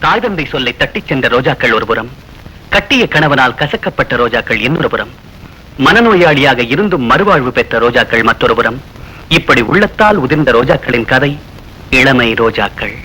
தாய் தந்தை சொல்லை தட்டிச் சென்ற ரோஜாக்கள் ஒருபுறம், கட்டிய கணவனால் கசக்கப்பட்ட ரோஜாக்கள் இன்னொரு புறம், மனநோயாளியாக இருந்தும் மறுவாழ்வு பெற்ற ரோஜாக்கள் மற்றொரு புறம். இப்படி உள்ளத்தால் உதிர்ந்த ரோஜாக்களின் கதை இளமை ரோஜாக்கள்.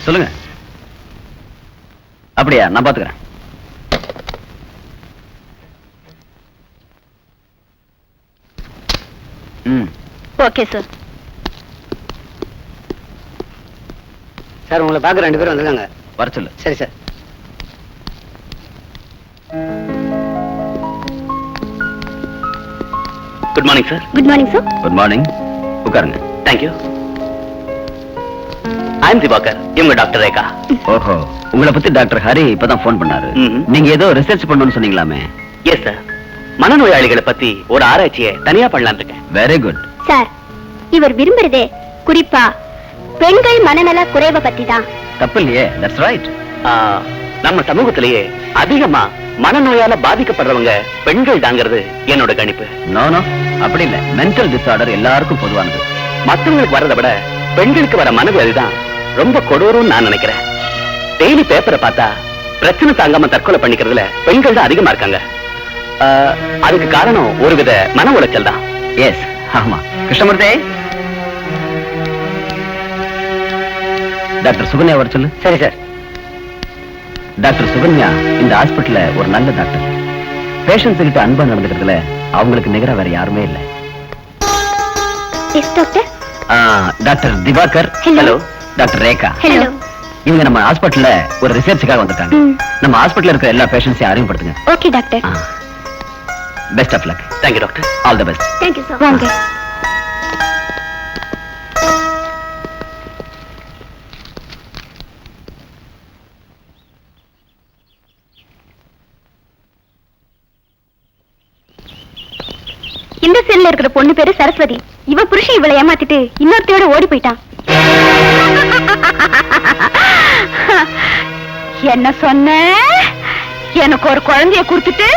சொல்லுங்க. அப்படியா, நான் பாத்துக்கிறேன். Okay sir. சார் உங்களை பார்க்க 2 பேரும் வந்திருக்காங்க. வர சொல்லு. சரி sir. Good morning sir. Good morning sir. Good morning. உட்காருங்க. தேங்க்யூ. I am Diwakar. இவங்க டாக்டர் ரேகா. ஓஹோ, உங்களை பத்தி டாக்டர் ஹரி இப்பதான் போன் பண்ணாரு. நீங்க ஏதோ ரிசர்ச் பண்ணணும்னு சொன்னீங்களாமே? Yes sir. மனநோயாளிகளை பத்தி ஒரு ஆராய்ச்சியை தனியா பண்ணலாம் இருக்கேன். Very good sir. இவர் விரும்புறதே குறிப்பா பெண்கள் மனநல குறைவை பத்தி தான். தப்பு இல்லையே. That's right. நம்ம சமூகத்திலேயே அதிகமா மனநோயால பாதிக்கப்படுறவங்க பெண்கள் தாங்கிறது என்னோட கணிப்பு. நோ நோ, அப்படி இல்ல. மென்டல் டிசார்டர் எல்லாருக்கும் பொதுவானது. மற்றவங்களுக்கு வர்றதை விட பெண்களுக்கு வர மனவியாதி தான் ரொம்ப கொடூரம்னு நான் நினைக்கிறேன். டெய்லி பேப்பரை பார்த்தா பிரச்சனை தாங்காம தற்கொலை பண்ணிக்கிறதுல பெண்கள் தான் அதிகமா இருக்காங்க. அதுக்கு காரணம் ஒருவித மன உளைச்சல் தான். எஸ், ஆமா. கிருஷ்ணமூர்த்தி, டாக்டர் சுகன்யா வர சொல்லு. சரி சார். டாக்டர் சுகன்யா இந்த ஹாஸ்பிட்டல்ல ஒரு நல்ல டாக்டர். பேஷண்ட்ஸ் கிட்ட அன்பா நடந்துக்கிறதுல அவங்களுக்கு நிகரா வேற யாருமே இல்லை. Yes doctor. Doctor Diwakar. Hello. Doctor Rekha. Hello. இவங்க நம்ம ஹாஸ்பிட்டல்ல ஒரு ரிசர்ச்சுக்காக வந்திருக்காங்க. நம்ம ஹாஸ்பிட்டல்ல இருக்கிற எல்லா பேஷண்ட்ஸையும் அறிமுகப்படுத்துங்க. Okay doctor. Best of luck. Thank you doctor. All the best. Thank you sir. வாங்க. இந்த செல்ல இருக்கிற பொண்ணு பேரு சரஸ்வதி. இவ புருஷன் இவளை ஏமாத்திட்டு இன்னொருத்தையோட ஓடி போயிட்டான். என்ன சொன்ன? எனக்கு ஒரு குழந்தைய கொடுத்துட்டு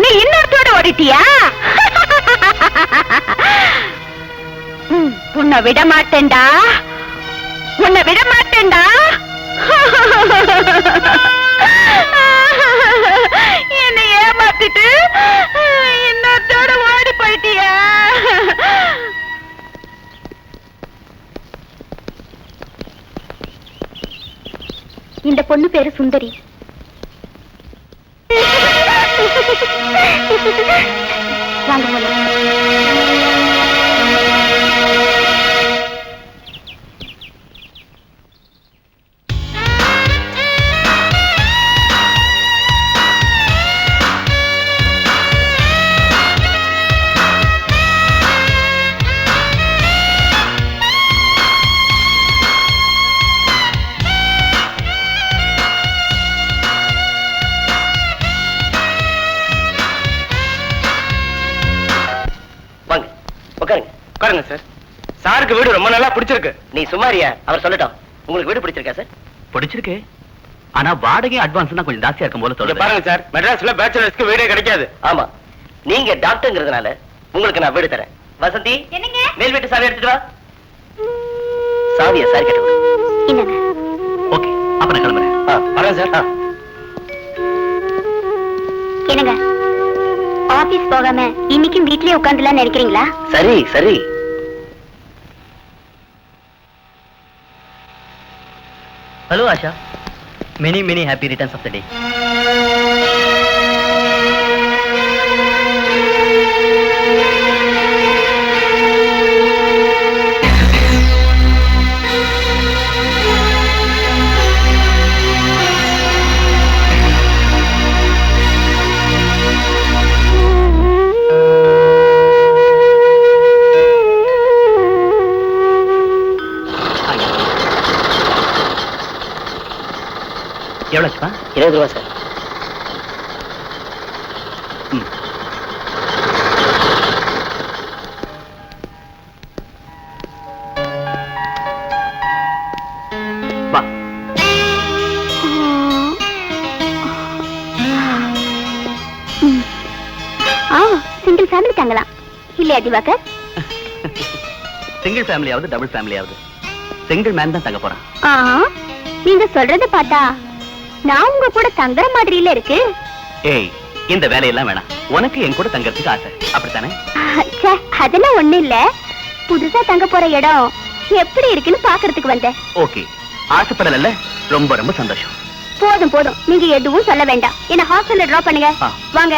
நீ இன்னொருத்தோட ஓடிட்டியா? உன்னை விட மாட்டேன்டா, உன்னை விட மாட்டேன்டா. என்னை ஏமாத்திட்டு இன்னொருத்தோட ஓடி போயிட்டியா? இந்த பொண்ணு பேரு சுந்தரி. வாங்க போலாம். உட்காருங்க சார். சாருக்கு வீடு ரொம்ப நல்லா பிடிச்சிருக்கு. நீ சுமாரியா, அவர் சொல்லட்டும். உங்களுக்கு வீடு பிடிச்சிருக்கா சார்? பிடிச்சிருக்கு. ஆனா வாடகை அட்வான்ஸ் தான் கொஞ்சம் ஜாஸ்தியா இருக்கும் போல தோணுது. பாருங்க சார், மெட்ராஸ்ல பேச்சுலர்ஸ்க்கு வீடே கிடைக்காது. ஆமா, நீங்க டாக்டர்ங்கிறதுனால உங்களுக்கு நான் வீடு தரேன். வசந்தி, என்னங்க? மேல் வீட்டு சாவி எடுத்துட்டு வா. சாவியா சார் கேட்டு என்னங்க? ஓகே, அப்ப நான் கிளம்புறேன். வரேன் சார். என்னங்க, ஆபீஸ் போகாம இன்னைக்கும் வீட்லயே உட்கார்ந்துலாம் நினைக்கிறீங்களா? சரி சரி. Hello Asha, many happy returns of the day. எவ்வளோச்சுப்பா? 20 ரூபா சார். வா. சிங்கிள் ஃபேமிலி தங்கலாம் இல்லையா திவாகர்? சிங்கிள் ஃபேமிலியாவது டபுள் ஃபேமிலியாவது சிங்கிள் மேன் தான் தங்க போறான். நீங்க சொல்றத பார்த்தா நான் உங்க கூட தங்குற மாதிரி இல்ல இருக்கு. ஏய், இந்த வேலையெல்லாம் வேணாம். உனக்கு என் கூட தங்கறதுக்கு ஆசை, அப்படித்தானே? அதெல்லாம் ஒண்ணு இல்ல. புதுசா தங்க போற இடம் எப்படி இருக்குன்னு பாக்குறதுக்கு வந்தேன். ஓகே, ஆசைப்படல. ரொம்ப ரொம்ப சந்தோஷம். போதும் போதும், நீங்க எதுவும் சொல்ல வேண்டாம். என்ன ஹாஸ்டல்ல டிராப் பண்ணுங்க. வாங்க.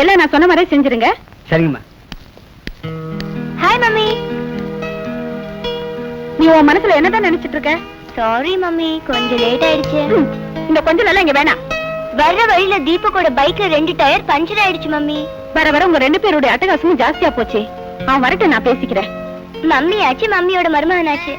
எல்லாம் நான் சொன்ன மாதிரி செஞ்சிருங்க. சரிங்கம்மா. Hi mummy. நீ உன் மனசுல என்னதான் நினைச்சிட்டு இருக்க? சாரி மம்மி, கொஞ்சம் லேட் ஆயிடுச்சு. இந்த கொஞ்சம் எல்லாம் இங்க வேணாம். வர்ற வழியில தீபக்கோட பைக் 2 டயர் பஞ்சர் ஆயிடுச்சு மம்மி. வர வர உங்க 2 பேருடைய அட்டகாசமும் ஜாஸ்தியா போச்சு. அவன் வரட்டும், நான் பேசிக்கிறேன். மம்மி ஆச்சு, மம்மியோட மருமகனாச்சு.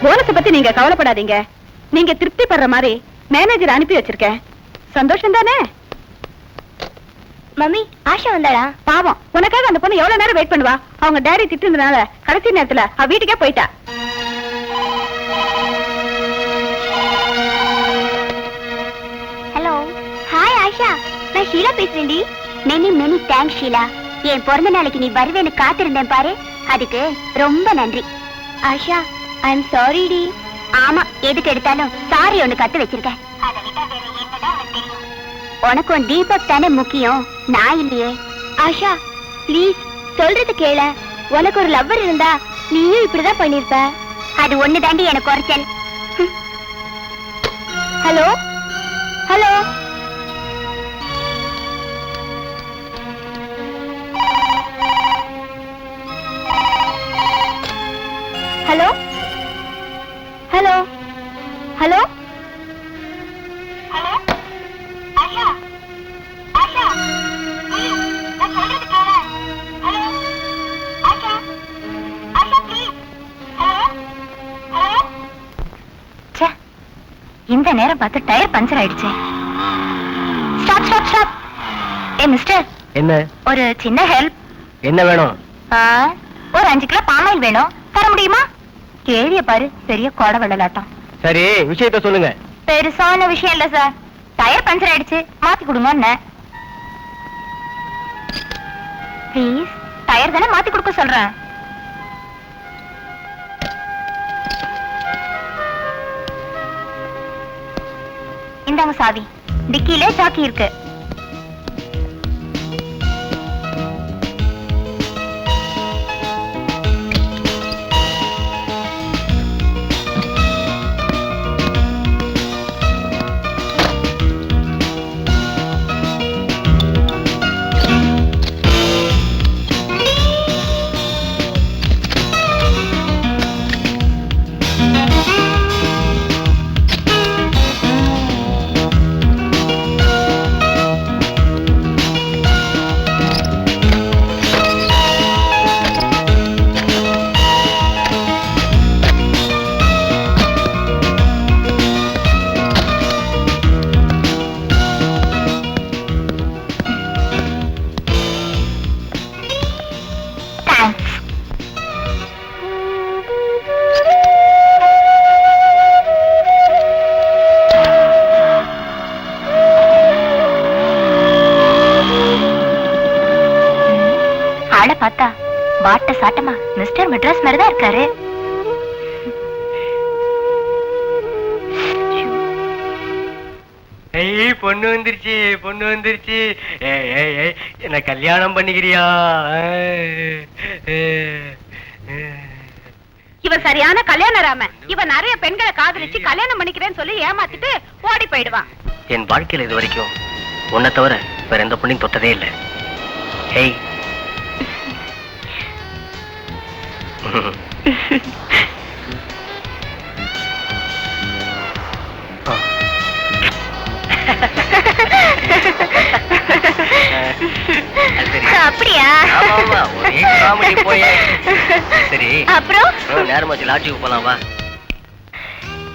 போனஸ பத்தி நீங்க கவலைப்படாதீங்க. நீங்க திருப்தி படுற மாதிரி மேனேஜர் அனுப்பி வச்சிருக்கேன். சந்தோஷம் தானே? மம்மி, ஆஷா வந்தாளா? பாவம், உனக்காக அந்த பொண்ணு எவ்வளவு நேரம் வெயிட் பண்ணுவா? அவங்க டேடி திட்டுனதுனால கடைசி நேரத்துல அவ வீட்டுக்கே போயிட்டா. ஹலோ. ஹாய் ஆஷா, நான் ஷீலா பேசுறேன்டி. Many thanks Sheela. என் பிறந்த நாளைக்கு நீ வருவேன்னு காத்திருந்தேன் பாரு, அதுக்கு ரொம்ப நன்றி. ஆஷா, ஐ அம் சாரி டி. ஆமா, எதுக்கு எடுத்தாலும் சாரி ஒண்ணு கத்து வச்சிருக்கேன். உனக்கும் தீபக் தானே முக்கியம், நான் இல்லையே. ஆஷா ப்ளீஸ், சொல்றது கேள. உனக்கு ஒரு லவ்வர் இருந்தா நீயும் இப்படிதான் பண்ணிருப்ப. அது ஒண்ணு தாண்டி எனக்கு குறைச்சல். Hello hello. Hello hello hello hello. Asha Asha, please, நான் சொல்றது கேள. Hello Asha Asha please. Hello hello. ச்சே, இந்த நேரம் பார்த்து டயர் பஞ்சர் ஆயிடுச்சு. Stop stop stop. ஏ மிஸ்டர். என்ன? ஒரு சின்ன ஹெல்ப். என்ன வேணும்? ஒரு 5 கிலோ பாமாயில் வேணும். தர முடியுமா? கேளிய பாரு, பெரிய கோடை வெள்ளலாட்டம். சரி, விஷயத்த சொல்லுங்க. பெருசான விஷயம் இல்ல சார். டயர் பஞ்சர் ஆயிடுச்சு, மாத்தி கொடுங்க. ப்ளீஸ், டயர் தானே மாத்தி கொடுக்க சொல்றேன். இந்தாங்க சாவி. டிக்கிலே சாக்கி இருக்கு. பார்த்தா வாட்ட சாட்டமா மிஸ்டர் மெட்ராஸ் மாதிரிதான் இருக்காரு. பொண்ணு வந்துருச்சு, பொண்ணு வந்துருச்சு. என்ன கல்யாணம் பண்ணிக்கிறியா? இவன் சரியான கல்யாணராம. இவன் நிறைய பெண்களை காதலிச்சு கல்யாணம் பண்ணிக்கிறேன்னு சொல்லி ஏமாத்திட்டு ஓடி போயிடுவான். என் வாழ்க்கையில இது வரைக்கும் உன்னை தவிர வேற எந்த பொண்ணையும் தொட்டதே இல்லை. ஹேய், அப்படியா? சரி, அப்புறம் நேரமாச்சு, லாட்ஜுக்கு போலாம் வா.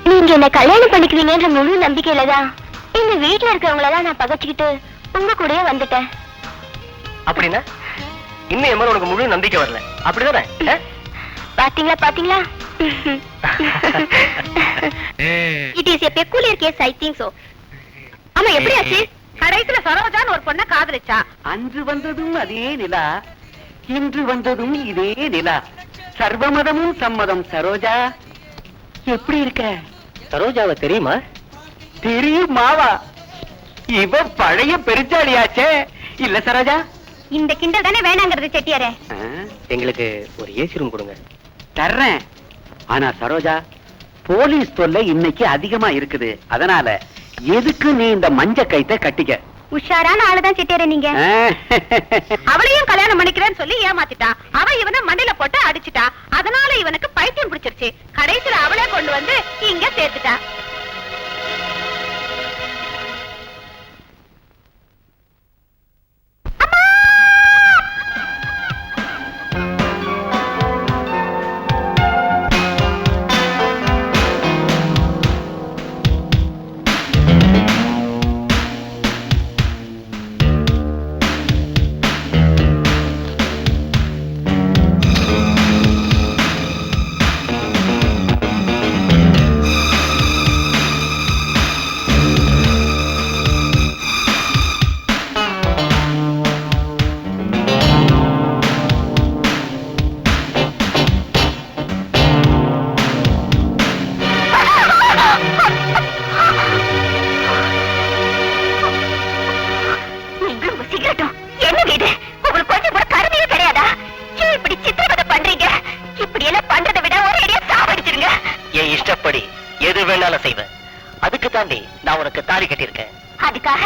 நீங்க என்ன கல்யாணம் பண்ணிக்குவீங்கன்ற முழு நம்பிக்கையில தான் இந்த வீட்டுல இருக்கவங்களெல்லாம் நான் பகச்சுக்கிட்டு உங்க கூடயே வந்துட்டேன். அப்படின்னா இன்னும் என் மேல உனக்கு முழு நம்பிக்கை வரல, அப்படிதானே? பாத்தீங்களா பாத்தீங்களா? It is a peculiar case, I think so. ஆமா, எப்படி ஆச்சு? கடைசியில சரோஜான்னு ஒரு பொண்ணை காதலிச்சா. அன்று வந்ததும் அதே நிலா, இன்று வந்ததும் இதே நிலா, சர்வமதமும் சம்மதம். சரோஜா, எப்படி இருக்க? சரோஜாவை தெரியுமா? தெரியும் மாவா, இவ பழைய பெருச்சாளியாச்சே. இல்ல சரோஜா? இந்த கிண்டல் தானே வேணாங்கிறது செட்டியாரே. எங்களுக்கு ஒரு ஏசி ரூம் கொடுங்க. தர்றேன். ஆனா சரோஜா, போலீஸ் தொல்லை இன்னைக்கு அதிகமா இருக்குது. அதனால எதுக்கு நீ இந்த மஞ்ச கைத்தை கட்டிக்க. உஷாரான ஆளுதான் செட்டியாரே நீங்க. அவளையும் கல்யாணம் பண்ணிக்கிறேன்னு சொல்லி ஏமாத்திட்டான். அவ இவனை மண்டையில போட்டு அடிச்சுட்டா. அதனால இவனுக்கு பைத்தியம் பிடிச்சிருச்சு. கடைசியில அவளே கொண்டு வந்து இங்க சேர்த்துட்டா. அதுக்கு தாண்டி நான் உனக்கு தாலி கட்டியிருக்கேன். அதுக்காக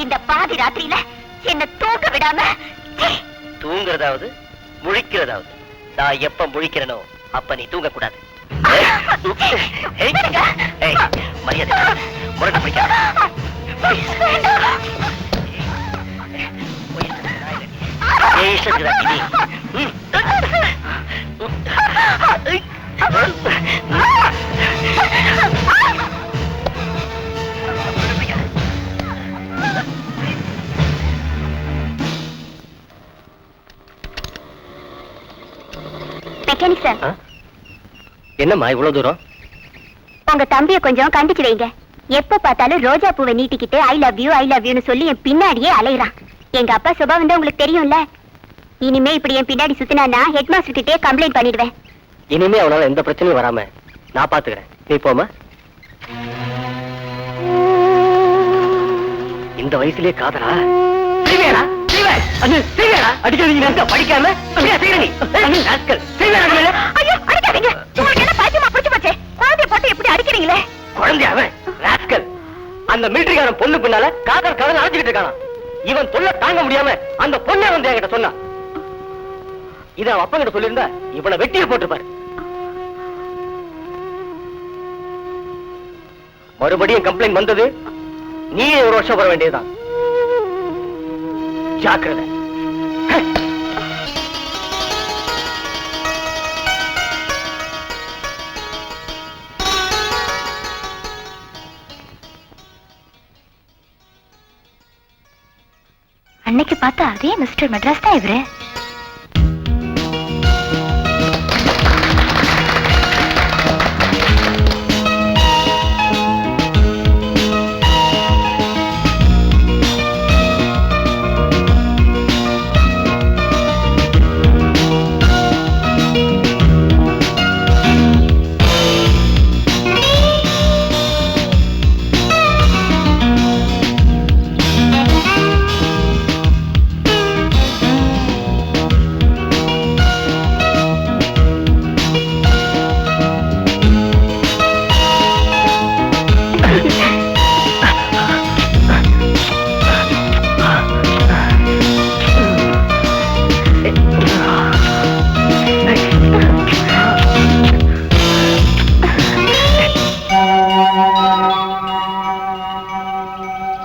இந்த பாதி ராத்திரியில என்ன தூங்க விடாம தூங்குறதாவது முழிக்கிறதாவது நான் எப்ப முழிக்கிறனோ அப்ப நீ தூங்க கூடாது. மரியாதை முரட்ட பிடிக்காத. மெக்கானிக் சார், என்னம்மா இவ்வளவு தூரம்? உங்க தம்பிய கொஞ்சம் கண்டிச்சு வைங்க. எப்ப பார்த்தாலும் ரோஜா பூவை நீட்டிக்கிட்டு ஐ லவ் யூன்னு சொல்லி என் பின்னாடியே அலையறான். எங்க அப்பா சுபாவம் தான் உங்களுக்கு தெரியும்ல. இனிமே இப்படி என் பின்னாடி சுத்தினா ஹெட் மாஸ்டர் கிட்டே கம்ப்ளைண்ட் பண்ணிடுவேன். இனிமே அவனால எந்த பிரச்சனையும் வராம நான் பாத்துக்கிறேன். நீ போமா. இந்த வயசுலயே காதலா? அடிக்காதீங்க. படிக்காம ஐயோ அடிக்காதீங்க. உங்களுக்கு என்ன பைத்தியமா பிடிச்சு போச்சே? குழந்தைய போட்டு எப்படி அடிக்கிறீங்களே? குழந்தை அவன் ராஸ்கல். அந்த மிலிட்டரிக்காரன் பொண்ணு பின்னால காதல் அழைச்சிட்டு இருக்கான். இவன் தொல்லை தாங்க முடியாம அந்த பொண்ணை வந்து என்கிட்ட சொன்னான். இத அவன் அப்பா கிட்ட சொல்லியிருந்தா இவனை வெட்டியை போட்டுப்பாரு. மறுபடியும் கம்ப்ளைண்ட் வந்தது, நீ ஒரு வருஷம் வர வேண்டியதுதான். ஜாக்கிரதை. அன்னைக்கு பார்த்தா அதே மிஸ்டர் மெட்ராஸ் தான் இவரு.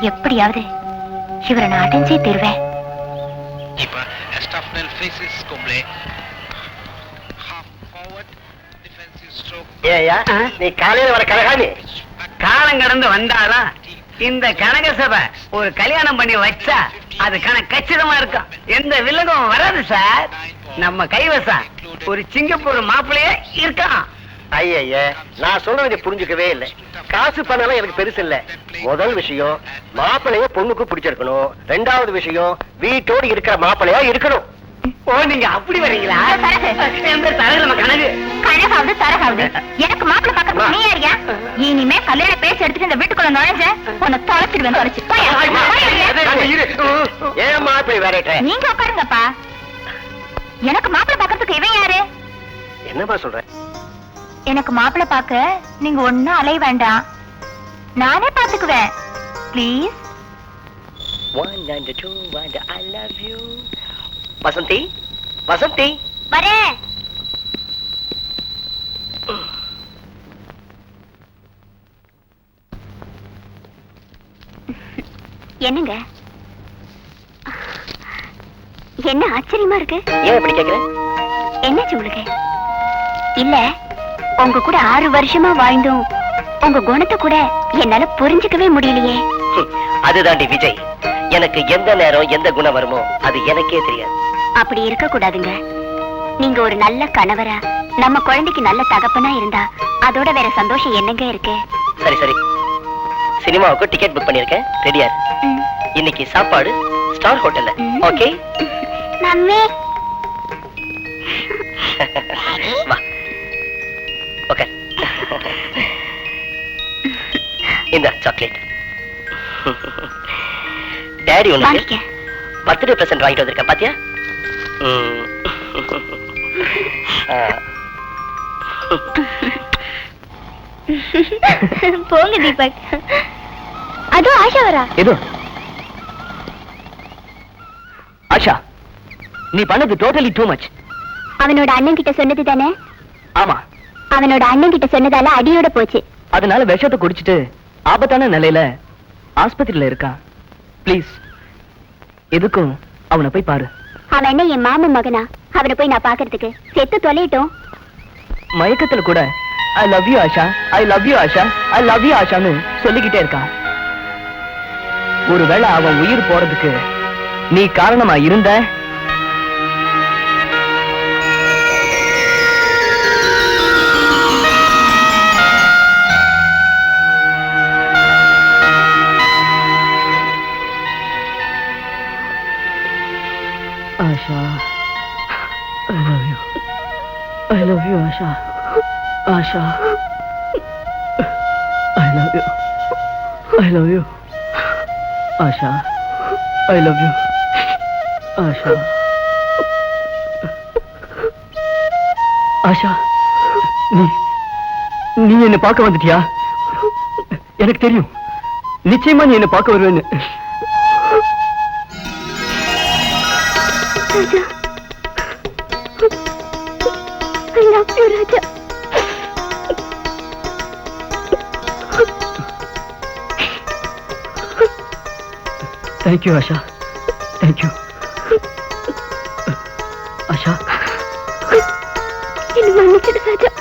எப்படியாவது இவரை நான் அடைஞ்சே தருவேன். நீ காலையில வர கலகாமி காலம் கடந்து வந்தாலா இந்த கனக சபை ஒரு கல்யாணம் பண்ணி வச்சா அது கச்சிதமா இருக்கும். எந்த வில்லங்கம் வராது சார். நம்ம கைவசம் ஒரு சிங்கப்பூர் மாப்பிள்ளையே இருக்கான். ஐய நான் சொல்றது புரிஞ்சுக்கவே இல்லை. காசு பண்ணலாம் எனக்கு பெருசு இல்ல. முதல் விஷயம் மாப்பிள்ளைய பொண்ணுக்கு பிடிச்சிருக்கணும். ரெண்டாவது விஷயம் வீட்டோடு இருக்கிற மாப்பிள்ளையா இருக்கணும். ஓ நீங்க அப்படி வரீங்களா? நம்ம கனகு கனகாவது தரகாவது எனக்கு மாப்பிள்ளை பார்க்க நீ யாரியா? இனிமே கல்யாண பேச்சு எடுத்துட்டு இந்த வீட்டுக்குள்ள நுழைஞ்ச உன்னை தொலைச்சிடுவேன். தொலைச்சு ஏன் மாப்பிள்ளை வேற நீங்க உட்காருங்கப்பா. எனக்கு மாப்பிள்ளை பார்க்கறதுக்கு இவன் யாரு? என்னப்பா சொல்ற? எனக்கு மாப்பிள்ளை பார்க்க நீங்க ஒண்ணும் அலைய வேண்டாம், நானே பாத்துக்குவேன். ப்ளீஸ். வசந்தி வசந்தி வரேன். என்னங்க என்ன ஆச்சரியமா இருக்கு? ஏன் இப்படி கேக்குற? என்னாச்சு உங்களுக்கு? இல்ல உங்க கூட 6 வருஷமா வாழ்ந்தும் உங்க குணத்தை கூட என்னால புரிஞ்சுக்கவே முடியலையே. அதுதாண்டி விஜய், எனக்கு எந்த நேரம் எந்த குணம் வருமோ அது எனக்கே தெரியாது. அப்படி இருக்க கூடாதுங்க. நீங்க ஒரு நல்ல கணவரா நம்ம குழந்தைக்கு நல்ல தகப்பனா இருந்தா அதோட வேற சந்தோஷம் என்னங்க இருக்கு? சரி சரி, சினிமாவுக்கு டிக்கெட் புக் பண்ணிருக்கேன். ரெடியா? இன்னைக்கு சாப்பாடு ஸ்டார் ஹோட்டல்ல. Okay mummy. வா ஓகே. இந்த சாக்லேட் டாடி உனக்கு பர்த்டே பிரசன்ட் வாங்கிட்டு வந்திருக்கேன். பாத்தியா? போங்க தீபக். அது ஆஷா வரா? ஏதோ ஆஷா, நீ பண்ணது டோட்டலி டூ மச். அவனோட அண்ணன் கிட்ட சொன்னது தானே? ஆமா, அவனோட அண்ணன் கிட்ட சொன்னதால அடியோட போச்சு. அதனால விஷத்தை குடிச்சிட்டு ஆபத்தான நிலையில ஆஸ்பத்திரியில இருக்கான். ப்ளீஸ் எதுக்கும் அவனை போய் பாரு. அவன் என்ன என் மாமன் மகனா? அவனை போய் நான் பாக்குறதுக்கு? செத்து தொலையிட்டோம். மயக்கத்துல கூட I love you Asha, I love you Asha, I love you ஆஷான்னு சொல்லிக்கிட்டே இருக்கான். ஒருவேளை அவன் உயிர் போறதுக்கு நீ காரணமா இருந்த Asha, I love you. I love you, Asha. Asha, I love you. I love you. Asha, I love you. Asha. Asha, நீ என்ன பார்க்க வந்துட்டியா? எனக்கு தெரியும், நிச்சயமா நீ என்ன பார்க்க வருவேன்னு. ராஜா, I love you, Raja. Thank you, Asha. Thank you. Asha, என்ன மன்னிச்சிடு ராஜா.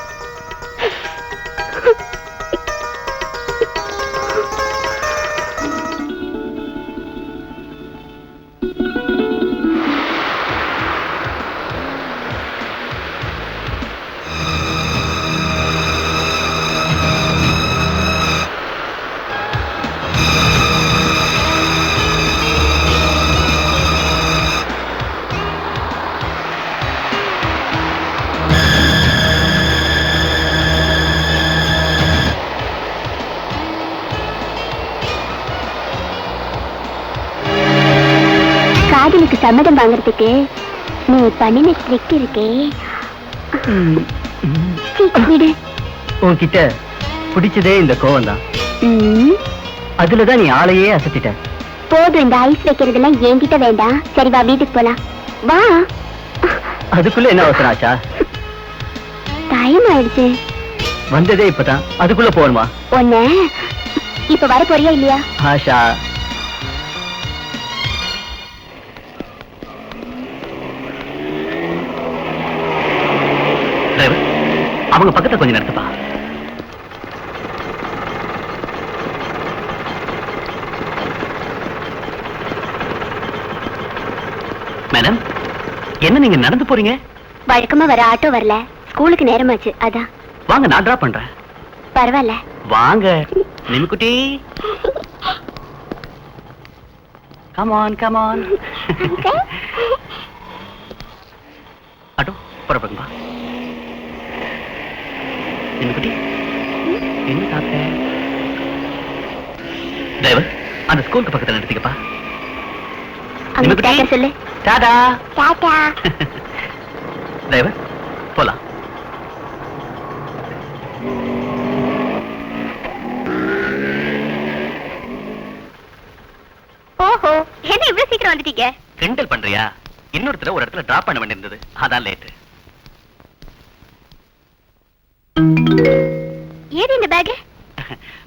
காதலுக்கு சம்மதம் வாங்குறதுக்கு நீ பண்ணின ட்ரிக் இருக்கே, விடு. உன்கிட்ட பிடிச்சதே இந்த கோவம் தான். அதுலதான் நீ ஆளையே அசத்திட்ட. போதும், இந்த ஐஸ் வைக்கிறதெல்லாம் என்கிட்ட வேண்டாம். சரி வா, வீட்டுக்கு போலாம். வா. அதுக்குள்ள என்ன அவசரம் ஆச்சா? டைம் ஆயிடுச்சு. வந்ததே இப்பதான், அதுக்குள்ள போகணுமா? ஒண்ணு இப்ப வர போறியா இல்லையா? ஆஷா, அவங்க பக்கத்துல கொஞ்சம் நிறுத்துப்பா. மேடம், என்ன நீங்க நடந்து போறீங்க? வழக்கமா வர ஆட்டோ வரல, ஸ்கூலுக்கு நேரமாச்சு, அதான். வாங்க, நான் டிராப் பண்றேன். பரவாயில்ல, வாங்க. நிமிக்குட்டி, கமான் கமான். ஆட்டோ புறப்படுங்கப்பா. நிமிக்குட்டி, என்ன சாப்பிட்ட? டிரைவர், அந்த ஸ்கூலுக்கு பக்கத்துல நிறுத்திக்கப்பா. அங்க சொல்லு. டாடா. டாடா. டிரைவர், போலாம். ஓஹோ, என்ன இவ்வளவு சீக்கிரம் வந்துட்டீங்க? கிண்டல் பண்றியா? இன்னொருத்தர ஒரு இடத்துல டிராப் பண்ண வேண்டியிருந்தது, அதான் லேட். ஏது இந்த பேக்?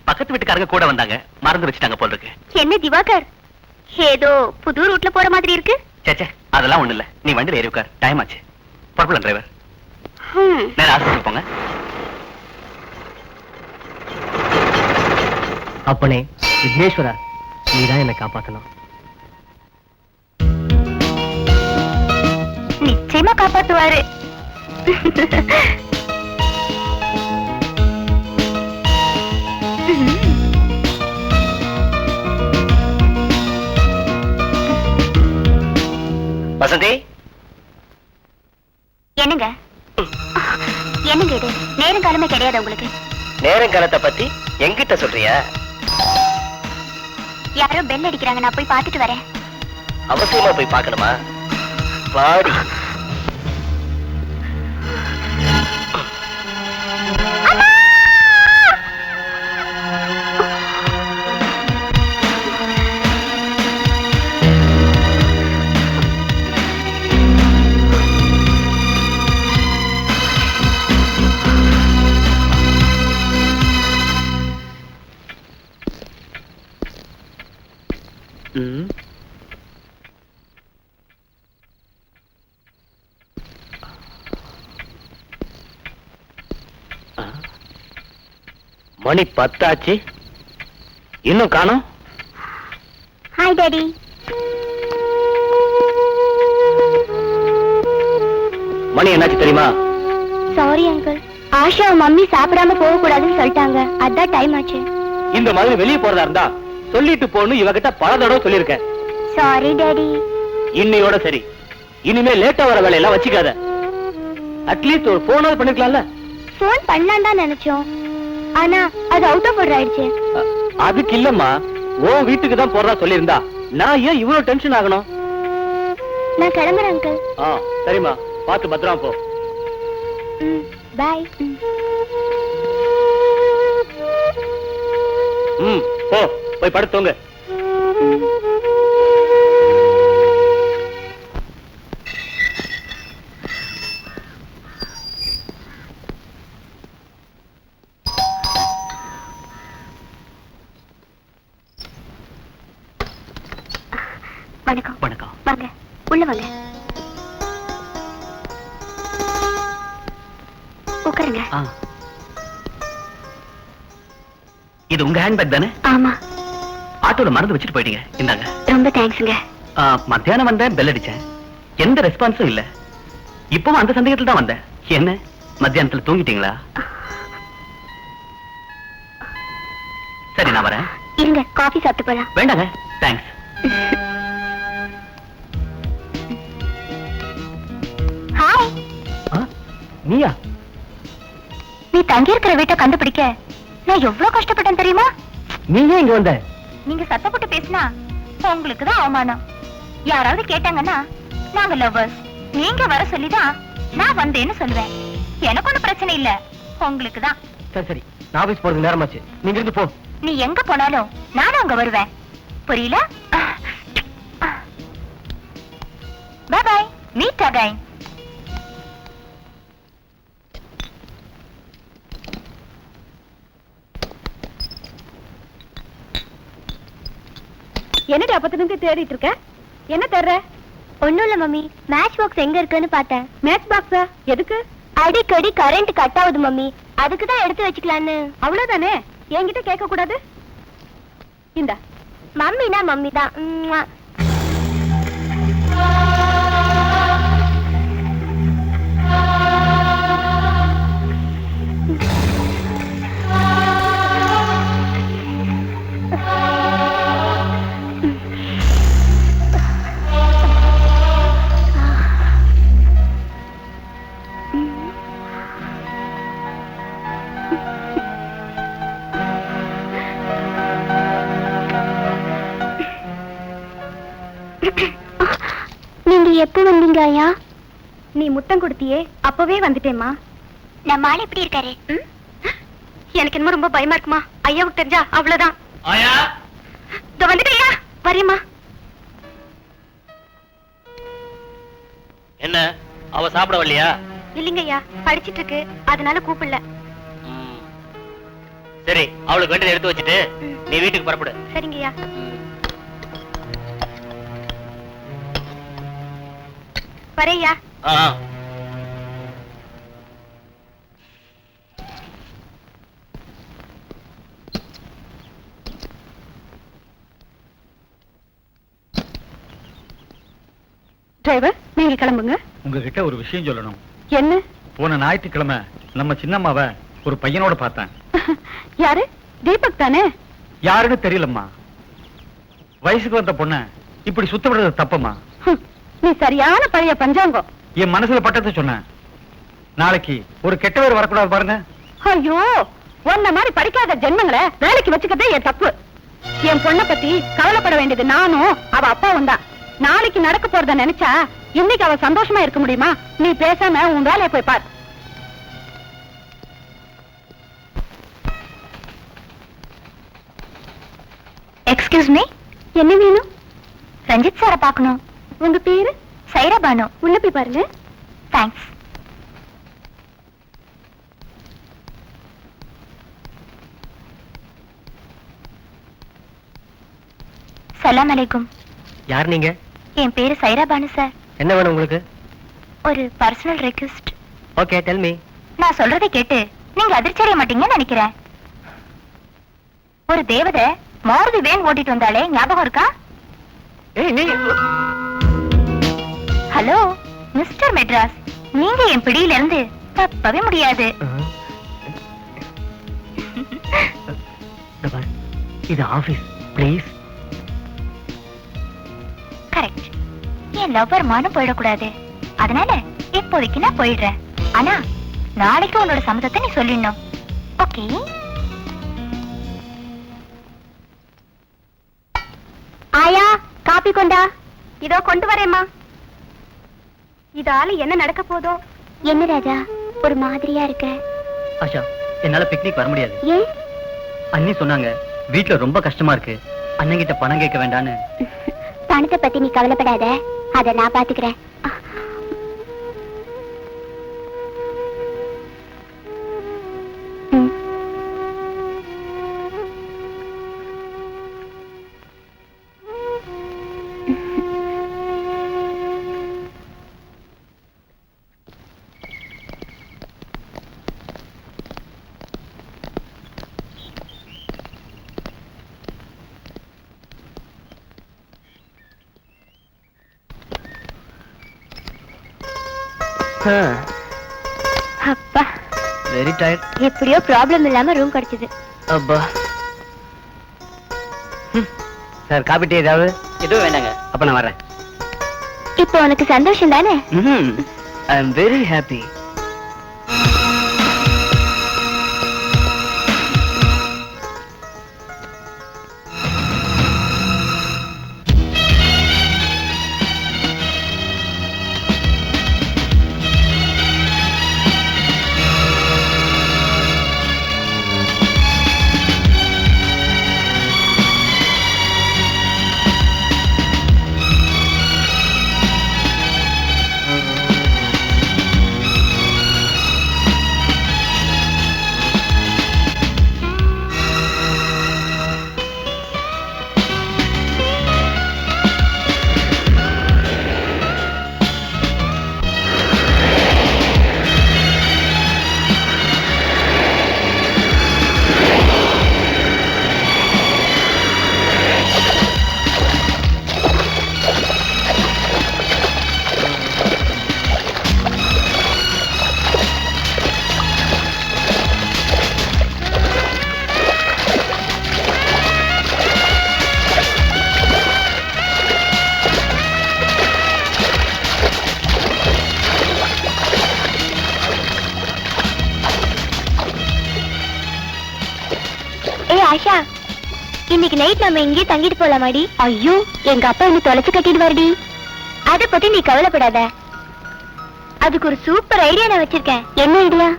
பக்கத்து வீட்டுக்காரங்க கூட வந்தாங்க, மறந்து வச்சுட்டாங்க போல இருக்கு. என்ன திவாகர், ஏதோ புது ரூட்ல போற மாதிரி இருக்கு. சேச்சே, அதெல்லாம் ஒண்ணு இல்ல. நீ வண்டியில ஏறி உட்கார், டைம் ஆச்சு. புறப்படலாம் டிரைவர். நேரா ஆஸ்பத்திரி போங்க. அப்பனே விக்னேஸ்வரா, நீதான் என்னை காப்பாத்தணும். நிச்சயமா காப்பாத்துவாரு. வசந்தி, என்னங்க என்னங்க இது? நேரம் காலமே கிடையாது உங்களுக்கு? நேரம் காலத்தை பத்தி எங்கிட்ட சொல்றியா? யாரோ பெல் அடிக்கிறாங்க, நான் போய் பார்த்துட்டு வரேன். அவசியமா போய் பார்க்கணுமா? பாடி. மணி 10 ஆச்சு, இன்னும் காணோம். Hi daddy. மணி என்னாச்சு தெரியுமா? சாரி அங்கிள், ஆஷா மம்மி சாப்பிடாம போக கூடாதுன்னு சொல்லிட்டாங்க, அதான் டைம் ஆச்சு. இந்த மாதிரி வெளியே போறதா இருந்தா சொல்லிட்டு போன்னு இவகிட்ட பல தடவை சொல்லிருக்கேன். Sorry daddy. இன்னையோட சரி, இனிமே லேட்டா வர வேலையெல்லாம் வச்சுக்காத. அட்லீஸ்ட் ஒரு போனாவது பண்ணிருக்கலாம்ல. போன் பண்ணலாம் தான் நினைச்சோம், ஆனா அது அவுட் ஆஃப் ஆர்டர் ஆயிடுச்சு. அதுக்கு இல்லம்மா, உன் வீட்டுக்கு தான் போறதா சொல்லியிருந்தா நான் ஏன் இவ்வளவு டென்ஷன் ஆகணும்? நான் கிளம்புறேன் அங்கிள். சரிம்மா, பார்த்து பத்திரமா போ. பாய். போ, போய் படுத்துங்க. வணக்கம். வணக்கம். வாங்க, உள்ள வாங்க, உட்காருங்க. இது உங்க ஹேண்ட்பேக் தானே? ஆமா. ஆட்டோல மறந்து வச்சுட்டு போயிட்டீங்க, இந்தாங்க. ரொம்ப தேங்க்ஸ்ங்க. மத்தியானம் வந்தேன், பெல் அடிச்சேன், எந்த ரெஸ்பான்ஸும் இல்ல. இப்பவும் அந்த சந்தேகத்துல தான் வந்தேன். என்ன மத்தியானத்துல தூங்கிட்டீங்களா? சரி, நான் வரேன். இருங்க, காஃபி சாப்பிட்டு போலாம். வேண்டாங்க, தேங்க்ஸ். ஹாய். நீயா? நீ தங்கி இருக்கிற வீட்டை கண்டுபிடிக்க நான் எவ்வளவு கஷ்டப்பட்டேன் தெரியுமா? நீ ஏன் இங்க வந்த? நீங்க சத்தப்பட்டு பேசினா உங்களுக்கு தான் அவமானம். யாராவது கேட்டாங்கன்னா நாங்க லவ்வர்ஸ், நீங்க வர சொல்லிதான் நான் வந்தேன்னு சொல்லுவேன். எனக்கு ஒண்ணும் பிரச்சனை இல்ல, உங்களுக்கு தான். சரி சரி, நான் ஆபீஸ் போறது நேரமாச்சு, நீங்க இருந்து போ. நீ எங்க போனாலும் நானும் அங்க வருவேன், புரியல? Bye bye, meet again. என்னடி அப்பத்திலிருந்து தேடிட்டு இருக்க? என்ன தேடுற? ஒண்ணும் இல்ல மம்மி, மேட்ச் பாக்ஸ் எங்க இருக்குன்னு பார்த்தேன். மேட்ச் பாக்ஸா? எதுக்கு? அடிக்கடி கரண்ட் கட் ஆகுது மம்மி, அதுக்கு தான் எடுத்து வச்சுக்கலான்னு. அவ்வளவுதானே, என்கிட்ட கேட்க கூடாது. இந்த மம்மினா மம்மி தான். நீங்க எப்ப வந்தீங்க ஐயா? நீ முத்தம் கொடுத்தியே, அப்பவே வந்துட்டேம்மா. நம்ம ஆள் எப்படி இருக்காரு? எனக்கு என்னமோ ரொம்ப பயமா இருக்குமா. ஐயாவுக்கு தெரிஞ்சா அவ்வளவுதான். ஆயா, இதோ வந்துட்டேயா, வரியம்மா. என்ன, அவ சாப்பிட வரலையா? இல்லைங்க ஐயா, படிச்சிட்டு இருக்கு, அதனால கூப்பிடல. சரி, அவளுக்கு வேண்டியதை எடுத்து வச்சுட்டு நீ வீட்டுக்கு புறப்படு. சரிங்க ஐயா. வரையா. டிரைவர், நீங்க கிளம்புங்க. உங்ககிட்ட ஒரு விஷயம் சொல்லணும். என்ன? போன ஞாயிற்றுக்கிழமை நம்ம சின்னம்மாவை ஒரு பையனோட பார்த்தேன். யாரு? தீபக் தானே? யாருன்னு தெரியலம்மா. வயசுக்கு வந்த பொண்ண இப்படி சுத்த விடுறது தப்பம்மா. நீ சரியான பழைய பஞ்சாங்கம். என் மனசுல பட்டத்தை சொன்னேன். நாளைக்கு ஒரு கெட்ட பேர் வரக்கூடாது பாருங்க. ஐயோ, உன்ன மாதிரி படிக்காத ஜென்மங்களை வேலைக்கு வச்சுக்கதே என் தப்பு. என் பொண்ணை பத்தி கவலைப்பட வேண்டியது நானும் அவ அப்பாவும் தான். நாளைக்கு நடக்க போறத நினைச்சா இன்னைக்கு அவ சந்தோஷமா இருக்க முடியுமா? நீ பேசாம உன் வேலையை போய் பார். எக்ஸ்கியூஸ் மீ, என்ன வேணும்? ரஞ்சித் சாரை பார்க்கணும். உங்க பேரு? சைரா பானு. உள்ள போய் பாருங்க. தேங்க்ஸ். சலாம் அலைக்கும். யார் நீங்க? என் பேரு சைரா பானு சார். என்ன வேணும் உங்களுக்கு? ஒரு personal request. Okay, tell me. நான் சொல்றதை கேட்டு நீங்க அதிர்ச்சி அடைய மாட்டீங்கன்னு நினைக்கிறேன். ஒரு தேவதை மாருதி வேன் ஓட்டிட்டு வந்தாலே ஞாபகம் இருக்கா? ஹலோ மிஸ்டர் மெட்ராஸ், நீங்க என் பிடியில இருந்து தப்பவே முடியாது. இது office, please. Correct. N lover மானும் போயிடக்கூடாது. அதனால இப்போதைக்கு நான் போயிடுறேன். ஆனா நாளைக்கு உன்னோட சம்மதத்தை நீ சொல்லிடணும். ஓகே? ஆயா, காப்பி கொண்டா. இதோ கொண்டு வரேம்மா. இதால என்ன நடக்க போதோ? என்ன ராஜா ஒரு மாதிரியா இருக்க? ஆஷா, என்னால பிக்னிக் வர முடியாது. ஏன்? அண்ணி சொன்னாங்க வீட்ல ரொம்ப கஷ்டமா இருக்கு, அண்ணங்கிட்ட பணம் கேட்க வேண்டான்னு. பணத்தை பத்தி நீ கவலைப்படாத, அத நான் பாத்துக்கிறேன். அப்பா, வெரி டயர்ட். எப்படியோ ப்ராப்ளம் இல்லாம ரூம் கிடைச்சது. அப்பா. சார், காபி டீ ஏதாவது? எதுவும் வேண்டாங்க. அப்ப நான் வரேன். இப்போ உனக்கு சந்தோஷம் தானே? ஐ அம் வெரி ஹாப்பி. ஆஷா, இன்னைக்கு நைட் நம்ம இங்கே தங்கிட்டு போலாமாடி? ஐயோ, எங்க அப்பா என்ன தொலைச்சு கட்டிட்டு வாடி. அத பத்தி நீ கவலைப்படாத, அதுக்கு ஒரு சூப்பர் ஐடியா நான் வச்சிருக்கேன். என்ன idea?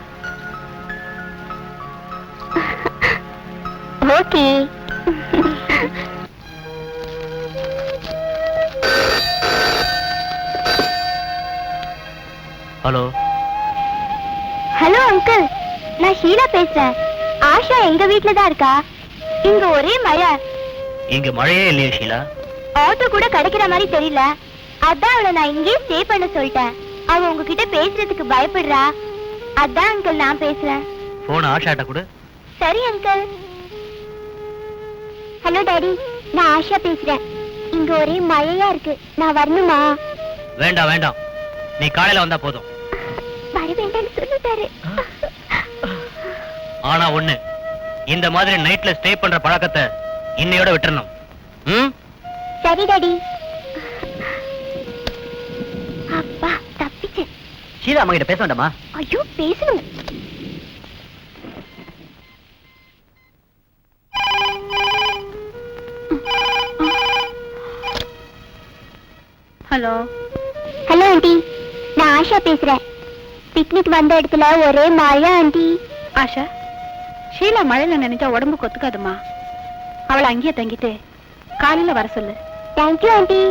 Okay. Hello. Hello uncle, நான் ஷீலா பேசுறேன். ஆஷா எங்க வீட்ல தான் இருக்கா. இங்க ஒரே மழை. இங்க மழையே இல்லையா ஷீலா? ஆட்டோ கூட கிடைக்கிற மாதிரி தெரியல. அதான் அவளை நான் இங்கே ஸ்டே பண்ண சொல்லிட்டேன். அவ உங்ககிட்ட பேசுறதுக்கு பயப்படுறா. அதான் அங்கிள் நான் பேசுறேன். போன் ஆஷாட்ட கூட. சரி அங்கிள். ஹலோ டாடி, நான் ஆஷா பேசுறேன். இங்க ஒரே மழையா இருக்கு, நான் வரணுமா? வேண்டாம் வேண்டாம், நீ காலையில வந்தா போதும். வர வேண்டாம்னு சொல்லிட்டாரு. ஆனா ஒண்ணு, இந்த மாதிரி நைட்ல ஸ்டே பண்ற பழக்கத்தை இன்னையோட விட்டுறணும். சரி டாடி. அப்பா, தப்பிச்சு. ஷீலா அம்மா கிட்ட பேச வேண்டாமா? ஐயோ, பேசணும். ஹலோ. ஹலோ ஆண்டி, நான் ஆஷா பேசுறேன். பிக்னிக் வந்த இடத்துல ஒரே மழை ஆண்டி. ஆஷா, ஷீலா மழையில நினைச்சா உடம்புக்கு ஒத்துக்காதுமா. அவளை அங்கேயே தங்கிட்டு காலையில வர சொல்லு. Thank you aunty.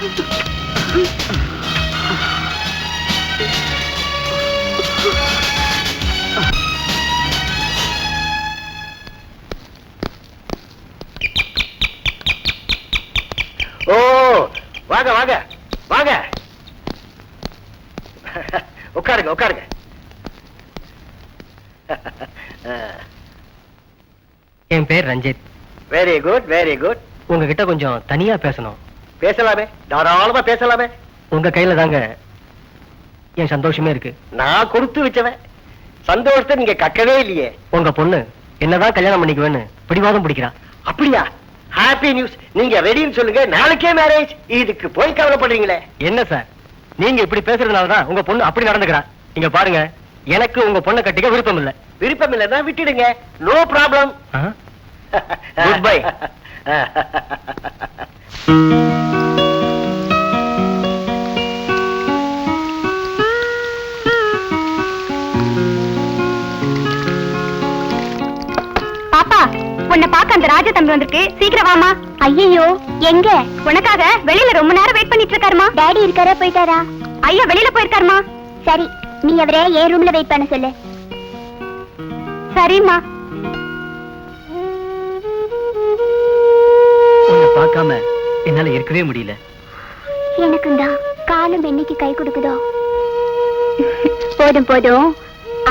ஓ வாங்க வாங்க வாங்க உட்காருங்க உட்காருங்க. என் பேர் Ranjith. Very good very good. உங்ககிட்ட கொஞ்சம் தனியா பேசணும். பேசலாமே, தாராளமா பேசலாமே. உங்க கையில தாங்க என் சந்தோஷமே இருக்கு. நான் கொடுத்து வச்சவன் சந்தோஷத்தை நீங்க கக்கவே இல்லையே. உங்க பொண்ணு என்னதான் கல்யாணம் பண்ணிக்குவேன்னு பிடிவாதம் பிடிக்கிறா. அப்படியா? Happy news. நீங்க ரெடின்னு சொல்லுங்க, நாளைக்கே மேரேஜ். இதுக்கு போய் கவலைப்படுறீங்களே. என்ன சார் நீங்க இப்படி பேசுறதுனாலதான் உங்க பொண்ணு அப்படி நடந்துக்கிறா. இங்க பாருங்க, எனக்கு உங்க பொண்ணை கட்டிக்க விருப்பம் இல்ல. விருப்பம் இல்லைன்னா விட்டுடுங்க, நோ ப்ராப்ளம். Good bye. பாப்பா, உன்னை பார்க்க அந்த ராஜா தம்பி வந்திருக்கு, சீக்கிரம் வாமா. ஐயோ, எங்க? உனக்காக வெளியில ரொம்ப நேரம் வெயிட் பண்ணிட்டு இருக்காருமா. டாடி இருக்காரா, போயிட்டாரா? ஐயா வெளியில போயிருக்காருமா. சரி, நீ அவரை என் ரூம்ல வெயிட் பண்ண சொல்லு. சரிம்மா. உன்னை பார்க்காம என்னால இருக்கவே முடியல. எனக்கும் தான் காலம் என்னைக்கு கை கொடுக்குதோ. போதும் போதும்,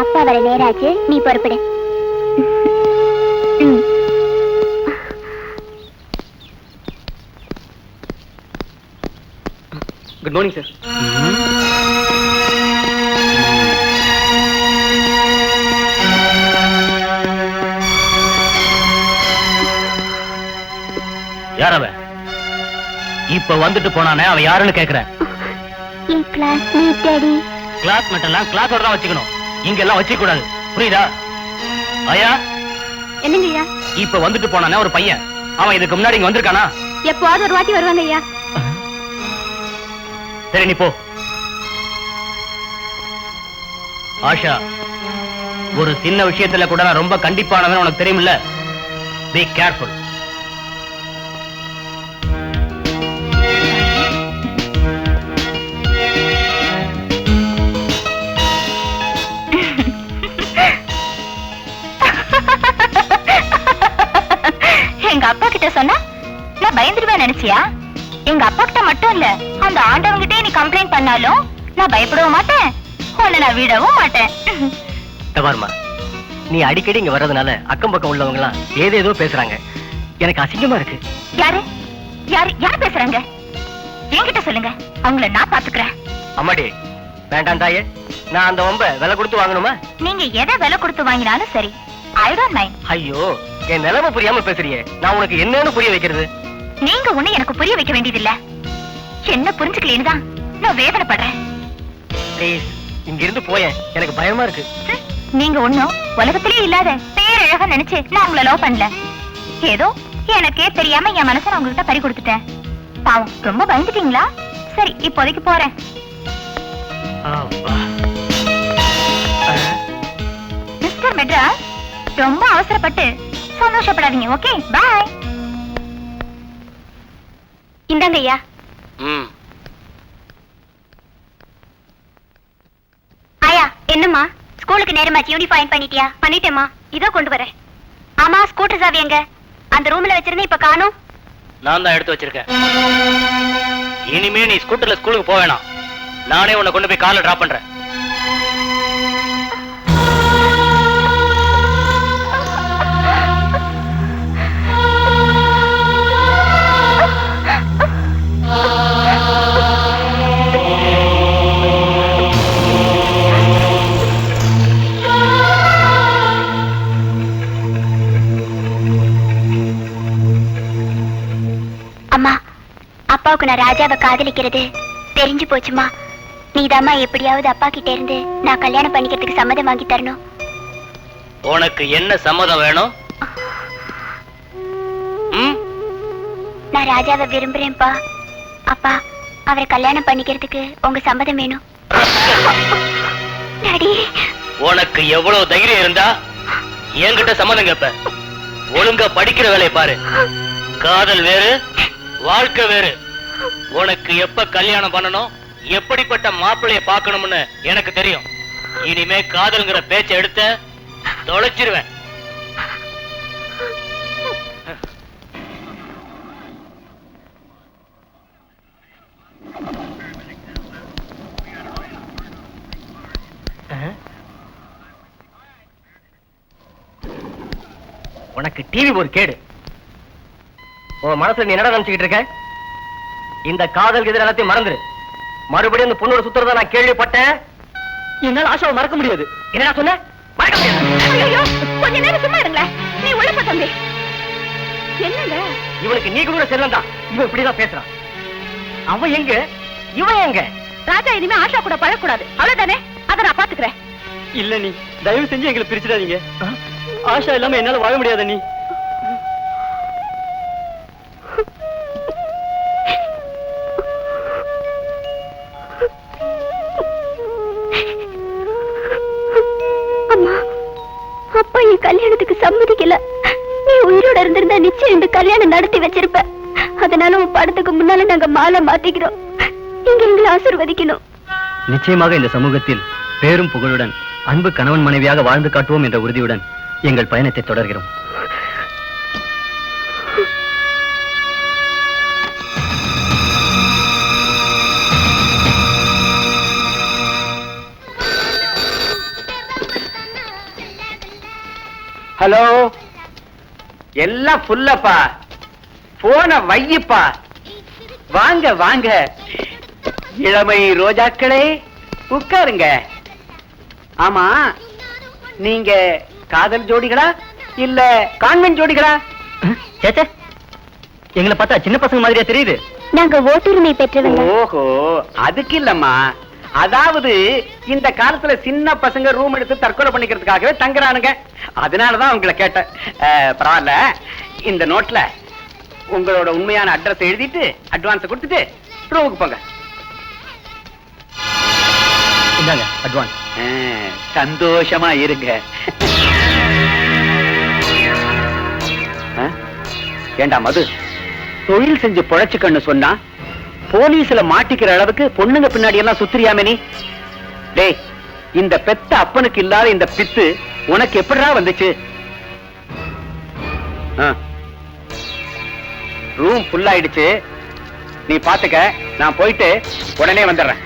அப்பா வர நேராச்சு, நீ பொறுப்படு. Good morning sir. யார் அவன்? இப்ப வந்துட்டு போனானே, அவன் யாருன்னு கேக்குறேன். என் கிளாஸ்மேட் டாடி. கிளாஸ்மேட் எல்லாம் கிளாஸோட தான் வச்சுக்கணும், இங்க எல்லாம் வச்சுக்க கூடாது, புரியுதா? ஐயா, என்னங்க ஐயா? இப்ப வந்துட்டு போனானே ஒரு பையன், அவன் இதுக்கு முன்னாடி இங்க வந்திருக்கானா? எப்போது ஒரு வாட்டி வருவாங்க ஐயா. சரி நீ போ. ஆஷா, ஒரு சின்ன விஷயத்துல கூட நான் ரொம்ப கண்டிப்பானவன், உனக்கு தெரியுமில்ல? Be careful. எங்க அப்பா கிட்ட சொன்னா நான் பயந்துருவேன் நினைச்சியா? எங்க அப்பா கிட்ட மட்டும் இல்ல, அந்த ஆண்டவங்கிட்டே நீ கம்ப்ளைண்ட் பண்ணாலும் நான் பயப்படவும் மாட்டேன், உன்னை நான் விடவும் மாட்டேன். தபார்மா, நீ அடிக்கடி இங்க வர்றதுனால அக்கம் பக்கம் உள்ளவங்க எல்லாம் ஏதேதோ பேசுறாங்க, எனக்கு அசிங்கமா இருக்கு. யாரு யாரு யார் பேசுறாங்க? என்கிட்ட சொல்லுங்க, அவங்கள நான் பாத்துக்கிறேன். அம்மாடி, வேண்டாம் தாயே, நான் அந்த வம்ப விலை கொடுத்து வாங்கணுமா? நீங்க எதை விலை கொடுத்து வாங்கினாலும் சரி, ஐ டோன்ட் மைண்ட். ஐயோ, என் நிலைமை புரியாம பேசுறியே, நான் உனக்கு என்னன்னு புரிய வைக்கிறது? நீங்க ஒண்ணு எனக்கு புரிய வைக்க வேண்டியதில்ல, என்ன புரிஞ்சுக்கலேன்னு தான் நான் வேதனைப்படுறேன். ப்ளீஸ், இங்க இருந்து போயேன், எனக்கு பயமா இருக்கு. நீங்க ஒண்ணும் உலகத்திலே இல்லாத பேரழகா நினைச்சு நான் உங்களை லவ் பண்ணல. ஏதோ எனக்கே தெரியாம என் மனசை நான் உங்ககிட்ட பறி கொடுத்துட்டேன். பாவம், ரொம்ப பயந்துட்டீங்களா? சரி, இப்போதைக்கு போறேன். மிஸ்டர் மெட்ராஸ், ரொம்ப அவசரப்பட்டு சந்தோஷப்படாதீங்க. ஓகே, பாய். இந்தாங்க ஐயா. ஆயா, என்னம்மா ஸ்கூலுக்கு நேரமாச்சு, யூனிஃபார்ம் பண்ணிட்டியா? பண்ணிட்டேம்மா, இதோ கொண்டு வரேன். ஆமா, ஸ்கூட்டர் சாவி எங்க? அந்த ரூம்ல வச்சிருந்தேன், இப்ப காணோம். நான் தான் எடுத்து வச்சிருக்கேன். இனிமே நீ ஸ்கூட்டர்ல ஸ்கூலுக்கு போக வேணாம், நானே உன்னை கொண்டு போய் கார்ல டிராப் பண்றேன். அம்மா, அப்பாவுக்கு நான் ராஜாவை காதலிக்கிறது தெரிஞ்சு போச்சுமா. நீதாம்மா எப்படியாவது அப்பா கிட்ட இருந்து நான் கல்யாணம் பண்ணிக்கிறதுக்கு சம்மதம் வாங்கி தரணும். உனக்கு என்ன சம்மதம் வேணும்? நான் ராஜாவை விரும்புறேன்ப்பா. அப்பா, அவரை கல்யாணம் பண்ணிக்கிறதுக்கு உங்க சம்மதம் வேணும். டாடி, உனக்கு எவ்வளவு தைரியம் இருந்தா என்கிட்ட சம்மதம் கேப்ப? ஒழுங்கா படிக்கிற வேலையை பாரு. காதல் வேறு, வாழ்க்கை வேறு. உனக்கு எப்ப கல்யாணம் பண்ணணும், எப்படிப்பட்ட மாப்பிள்ளைய பார்க்கணும்னு எனக்கு தெரியும். இனிமே காதல்ங்கிற பேச்ச எடுத்த தொலைச்சிருவேன். உனக்கு டிவி ஒரு கேடு. உன் மனசுல நீ என்னடா நினைச்சுக்கிட்டு இருக்க? இந்த காதல் எதிர எல்லாத்தையும் மறந்துரு. மறுபடியும் இந்த பொண்ணோட சுத்துறத நான் கேள்விப்பட்டேன். என்னால ஆஷாவை மறக்க முடியாது. என்னடா சொன்ன? மறக்க முடியாது. ஐயோ, கொஞ்ச நேரம் சும்மா இருங்களேன். நீ உள்ள போ தம்பி. என்னங்க இவனுக்கு நீ கூட செல்லம் தான். இவன் இப்படிதான் பேசுறான். அவன் எங்க, இவன் எங்க? ராஜா இனிமே ஆஷா கூட பழக்கூடாது, அவ்வளவுதானே? அதை நான் பாத்துக்கிறேன். இல்ல நீ தயவு செஞ்சு எங்களை பிரிச்சிடாதீங்க. ஆஷா இல்லாம என்னால வாழ முடியாத நீ. அம்மா, அப்பா என் கல்யாணத்துக்கு சம்மதிக்கல. நீ உயிரோட இருந்திருந்தா நிச்சயம் இந்த கல்யாணம் நடத்தி வச்சிருப்ப. அதனால உன் படத்துக்கு முன்னால நாங்க மாலை மாத்திக்கிறோம். நீங்க எங்களை ஆசீர்வதிக்கணும். நிச்சயமாக இந்த சமூகத்தில் பேரும் புகழுடன் அன்பு கணவன் மனைவியாக வாழ்ந்து காட்டுவோம் என்ற உறுதியுடன் எங்கள் பயணத்தை தொடர்கிறோம். ஹலோ, எல்லாம் ஃபுல்லப்பா. போன வையப்பா. வாங்க வாங்க, இளமை ரோஜாக்களே உட்காருங்க. ஆமா, நீங்க காதல் ஜோடிகளா இல்ல கான்வென்ட் ஜோடிகளா? சேச்சே, எங்களை பார்த்தா சின்ன பசங்க மாதிரியா தெரியுது? நாங்க ஓட்டுரிமை பெற்றவங்க. ஓஹோ, அதுக்கு இல்லம்மா. அதாவது இந்த காலத்துல சின்ன பசங்க ரூம் எடுத்து தற்கொலை பண்ணிக்கிறதுக்காகவே தங்குறானுங்க. அதனாலதான் உங்களை கேட்டேன். பரவாயில்ல, இந்த நோட்ல உங்களோட உண்மையான அட்ரஸ் எழுதிட்டு அட்வான்ஸ் கொடுத்துட்டு ரூமுக்கு போங்க. இந்தாங்க அட்வான்ஸ். சந்தோஷமா இருங்க. ஏண்டா மது, தொழில் செஞ்சு பொழைச்சுக்கன்னு சொன்னா போலீஸ்ல மாட்டிக்கிற அளவுக்கு பொண்ணுங்க பின்னாடி எல்லாம் சுத்திரியாமே நீ? டேய், இந்த பெத்த அப்பனுக்கு இல்லாத இந்த பித்து உனக்கு எப்படிடா வந்துச்சு? ரூம் ஃபுல் ஆயிடுச்சு, நீ பாத்துக்க. நான் போயிட்டு உடனே வந்துடுறேன்.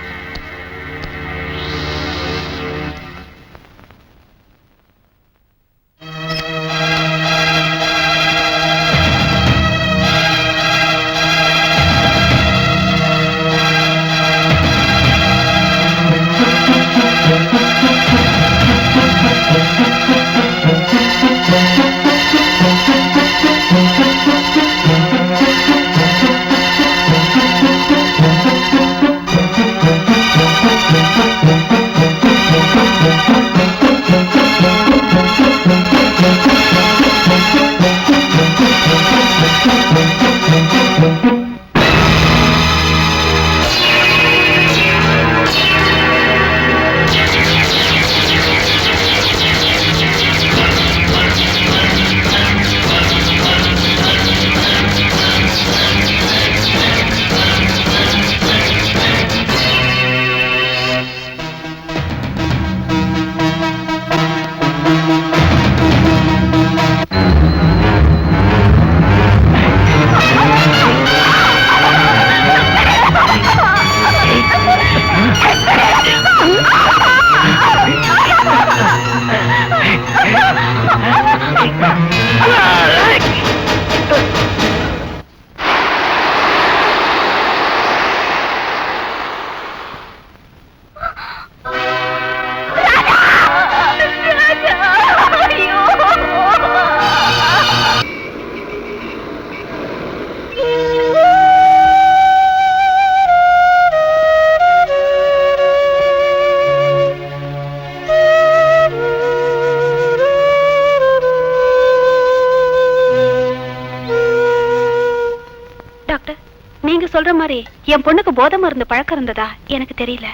சொல்ற மாதிரி என் பொண்ணுக்கு போதை மருந்து பழக்கம் இருந்ததா எனக்கு தெரியல.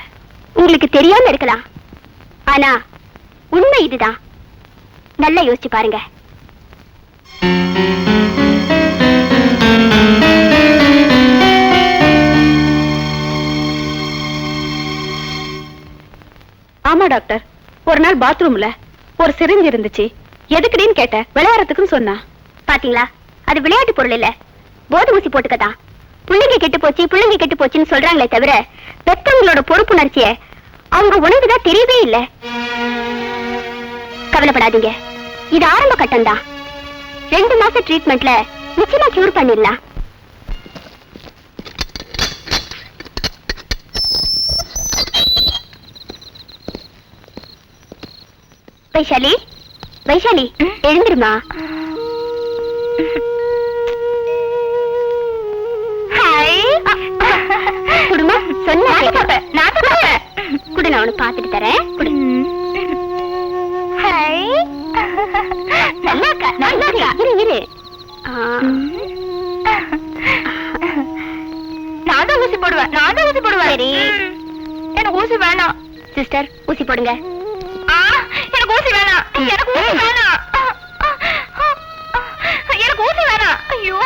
உங்களுக்கு தெரியாம இருக்கலாம், ஆனா உண்மை இதுதான். நல்லா யோசிச்சு பாருங்க. ஆமா டாக்டர், ஒரு நாள் பாத்ரூம்ல ஒரு சிரிஞ்சு இருந்துச்சு. எதுக்குடின்னு கேட்டேன். விளையாடுறதுக்குன்னு சொன்னா. பாத்தீங்களா, அது விளையாட்டு பொருள் இல்ல, போதை ஊசி போட்டுக்கதான். பிள்ளைங்க கெட்டு போச்சுன்னு சொல்றாங்களே தவிர பெத்தவங்களோட பொறுப்புணர்ச்சிய அவங்க உணவுதான் தெரியவே இல்ல. கவலைப்படாதீங்க, இது ஆரம்ப கட்டம் தான். 2 மாச ட்ரீட்மெண்ட்ல நிச்சயமா கியூர் பண்ணிடலாம். வைஷாலி எழுந்துருமா. குடுமா சொன்ன குடு, நான் உனக்கு பாத்துட்டு தரேன். குடு. இரு. நான் தான் ஊசி போடுவேன். சரி, எனக்கு ஊசி வேணாம். சிஸ்டர், ஊசி போடுங்க. எனக்கு ஊசி வேணாம். ஐயோ,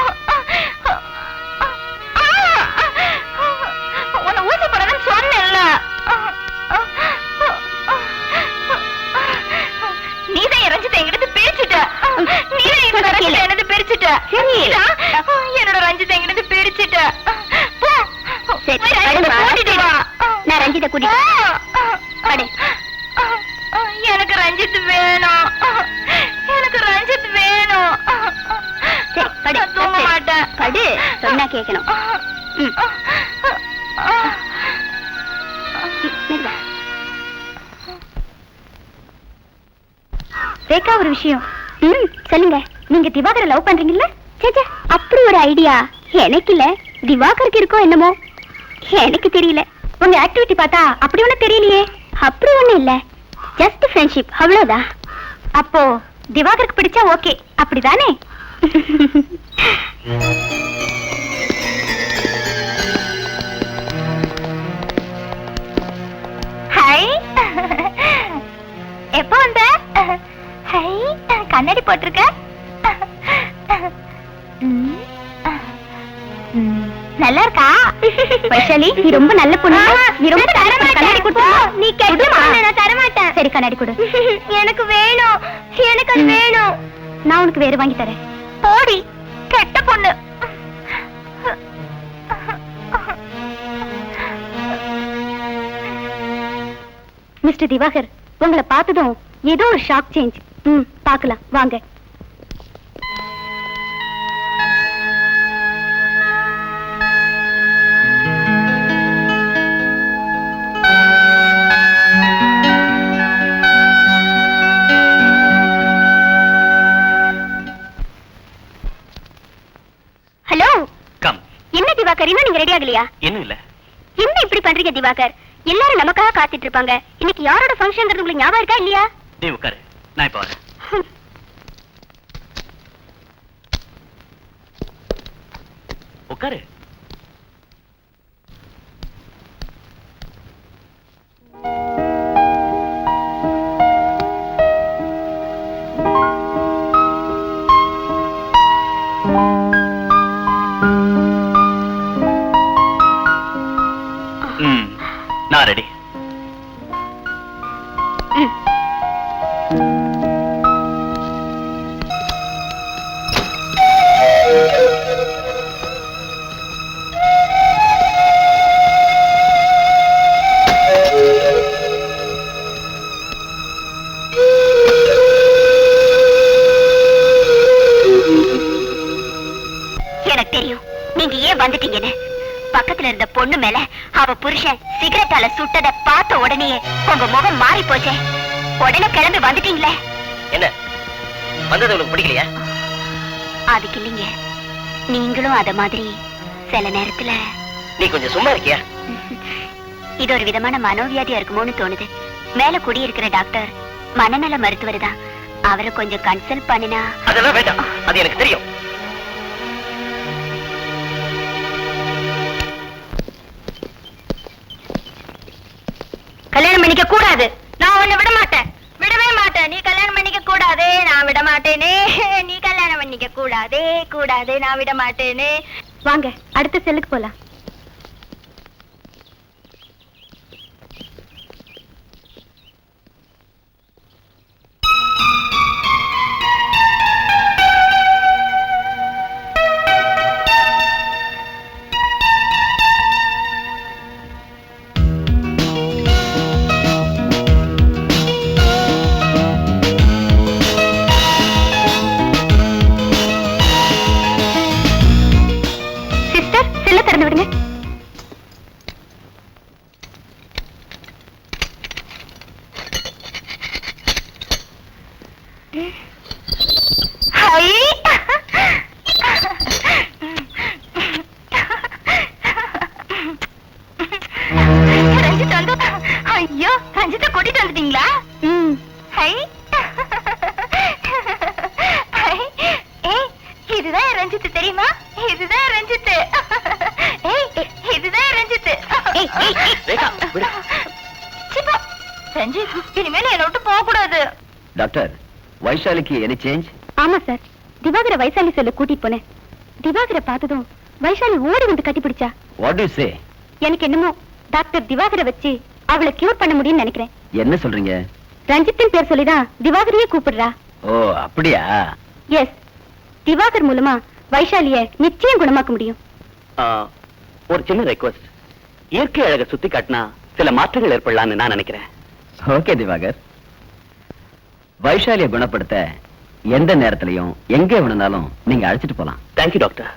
உன்னை ஊசி போடணும்னு சொன்னேன்ல. நீதான் என் ரஞ்சித்தை எங்கிட்ட பிரிச்சுட்ட. என்னோட ரஞ்சித்தை எங்கிட்ட பிரிச்சுட்ட. நான் ரஞ்சித்தை கூட்டிட்டு எனக்கு ரஞ்சித் வேணும். தூங்க மாட்டேன். படு, சொன்னா கேட்கணும். ரேகா, ஒரு விஷயம். சொல்லுங்க. நீங்க திவாகரை லவ் பண்றீங்கல்ல? சேச்சே, அப்படி ஒரு ஐடியா எனக்கு இல்ல. திவாகருக்கு இருக்கோ என்னமோ, எனக்கு தெரியல. உங்க ஆக்டிவிட்டி பார்த்தா அப்படி ஒண்ணு தெரியலையே. அப்படி ஒண்ணு இல்ல, ஜஸ்ட் ஃப்ரெண்ட்ஷிப், அவ்வளவுதான். அப்போ திவாகருக்கு பிடிச்சா ஓகே, அப்படிதானே? ஹாய், எப்போ வந்த? ஹாய், கண்ணாடி போட்டிருக்க. நல்லா இருக்கா? வைஷாலி, நீ ரொம்ப நல்ல பொண்ணு. நீ ரொம்ப கண்ணாடி கொடு. நீ கேட்குமா? நான் தர மாட்டேன். சரி, கண்ணாடி கொடு. எனக்கு வேணும். எனக்கு அது வேணும். நான் உனக்கு வேற வாங்கி தரேன். போடி, கெட்ட பொண்ணு. மிஸ்டர் திவாகர், உங்களை பார்த்ததும் ஏதோ ஒரு ஷாக் சேஞ்ச். பார்க்கலாம் வாங்க. Hello, come. என்ன திவாகர், இன்னும் நீங்க ரெடி ஆகலையா? இன்னும் இல்ல. என்ன இப்படி பண்றீங்க திவாகர்? எல்லாரும் நமக்காக காத்துட்டு இருப்பாங்க. இன்னைக்கு யாரோட ஃபங்க்ஷன்ங்கிறது உங்களுக்கு ஞாபகம் இருக்கா இல்லையா? நீ உட்காரு, நான் இப்ப வரேன். உட்காரு. நான் ரெடி. எனக்கு தெரியும் நீங்க ஏன் வந்துட்டீங்கன்னு. பக்கத்துல இருந்த பொண்ணு மேல அவ புருஷன் சிகரெட்டால சுட்டத பார்த்த உடனே உங்க முகம் மாறி போச்சே. உடனே கிளம்பி வந்துட்டீங்களே. என்ன வந்தது உங்களுக்கு பிடிக்கலையா? அதுக்கு இல்லைங்க, நீங்களும் அத மாதிரி சில நேரத்துல. நீ கொஞ்சம் சும்மா இருக்கியா? இது ஒரு விதமான மனோவியாதியா இருக்குமோன்னு தோணுது. மேல குடியிருக்கிற டாக்டர் மனநல மருத்துவர் தான். அவரை கொஞ்சம் கன்சல்ட் பண்ணினா. அதெல்லாம் வேண்டாம், அது எனக்கு தெரியும். கல்யாணம் பண்ணிக்க கூடாது. நான் உன்னை விட மாட்டேன், விடவே மாட்டேன். நீ கல்யாணம் பண்ணிக்க கூடாது, நான் விட மாட்டேனே. நீ கல்யாணம் பண்ணிக்க கூடாது, கூடாது, நான் விட மாட்டேனே. வாங்க, அடுத்த செல்லுக்கு போலாம். ரஞ்சித்தை கூட்டிட்டு வந்துட்டீங்களா? ஹை இதுதான் ரஞ்சித் தெரியுமா? இதுதான் ரஞ்சித். இதுதான் ரஞ்சித். ரஞ்சித் இனிமேல் என்ன விட்டு போக கூடாது. டாக்டர், வைஷாலிக்கு எனி சேஞ்ச்? ஆமா சார், திவாகர வைசாலி செல்ல கூட்டிட்டு போனேன். திவாகரை பார்த்ததும் வைசாலி ஓடி வந்து கட்டி பிடிச்சா. What to say? எனக்கு என்னமோ டாக்டர் திவாகரை வச்சு அவளை கியூர் பண்ண முடியும்னு நினைக்கிறேன். என்ன சொல்றீங்க? ரஞ்சித்தின் பேர் சொல்லிதான் திவாகரையே கூப்பிடுறா. ஓ அப்படியா? எஸ், திவாகர் மூலமா வைஷாலிய நிச்சயம் குணமாக்க முடியும். ஒரு சின்ன ரெக்வஸ்ட், இயற்கை அழகை சுத்தி காட்டினா சில மாற்றங்கள் ஏற்படலாம்னு நான் நினைக்கிறேன். ஓகே திவாகர், வைஷாலியை குணப்படுத்த எந்த நேரத்திலையும் எங்க வேணும்னாலும் நீங்க அழைச்சிட்டு போலாம். Thank you doctor.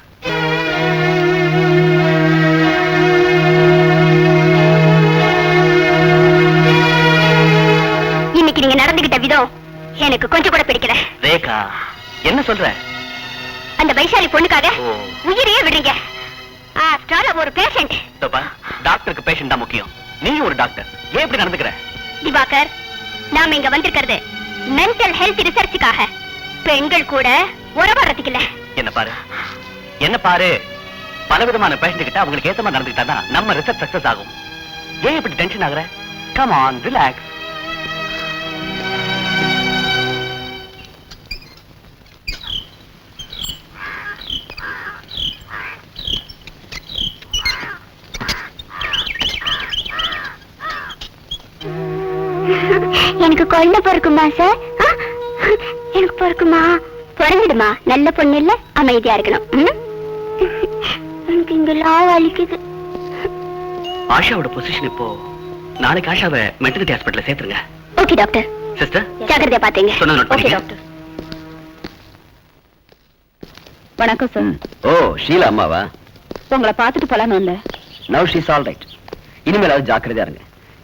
இன்னைக்கு நீங்க நடந்துகிட்ட விதம் எனக்கு கொஞ்சம் கூட பிடிக்கல. ரேகா, என்ன சொல்ற? அந்த வைஷாலி பொண்ணுக்காக உயிரையே விடுறீங்க. ஒரு பேஷண்ட். டாக்டருக்கு பேஷண்ட் தான் முக்கியம். நீ ஒரு டாக்டர், ஏன் இப்படி நடந்துக்கிற? திவாகர், நாம இங்க வந்திருக்கிறது மென்டல் ஹெல்த் ரிசர்ச்சுக்காக. பெண்கள் கூட உறவாடுறதுக்கு இல்ல. என்ன பாரு, பலவிதமான பேஷண்ட் கிட்ட அவங்களுக்கு ஏத்த மாதிரி நடந்துக்கிட்டா நம்ம ரிசர்ச் சக்சஸ் ஆகும். ஏன் இப்படி டென்ஷன் ஆகுற? Come on, relax. எனக்கு குழந்தை பிறக்குமா சார்? எனக்கு பிறக்குமா? பிறந்துடுமா. நல்ல பொண்ணு இல்ல, அமைதியா இருக்கணும். எனக்கு இங்கெல்லாம் வலிக்குது. ஆஷாவோட பொசிஷன் இப்போ, நாளைக்கு ஆஷாவை மெட்டர்னிட்டி ஹாஸ்பிடல்ல சேர்த்துருங்க. Okay doctor. சிஸ்டர், ஜாக்கிரதையா பாத்தீங்க. Okay doctor. வணக்கம் சார். ஓ ஷீலா அம்மாவா? உங்களை பார்த்துட்டு போலான்னு வந்த. Now she is all right. இனிமேலாவது ஜாக்கிரதையா இருங்க.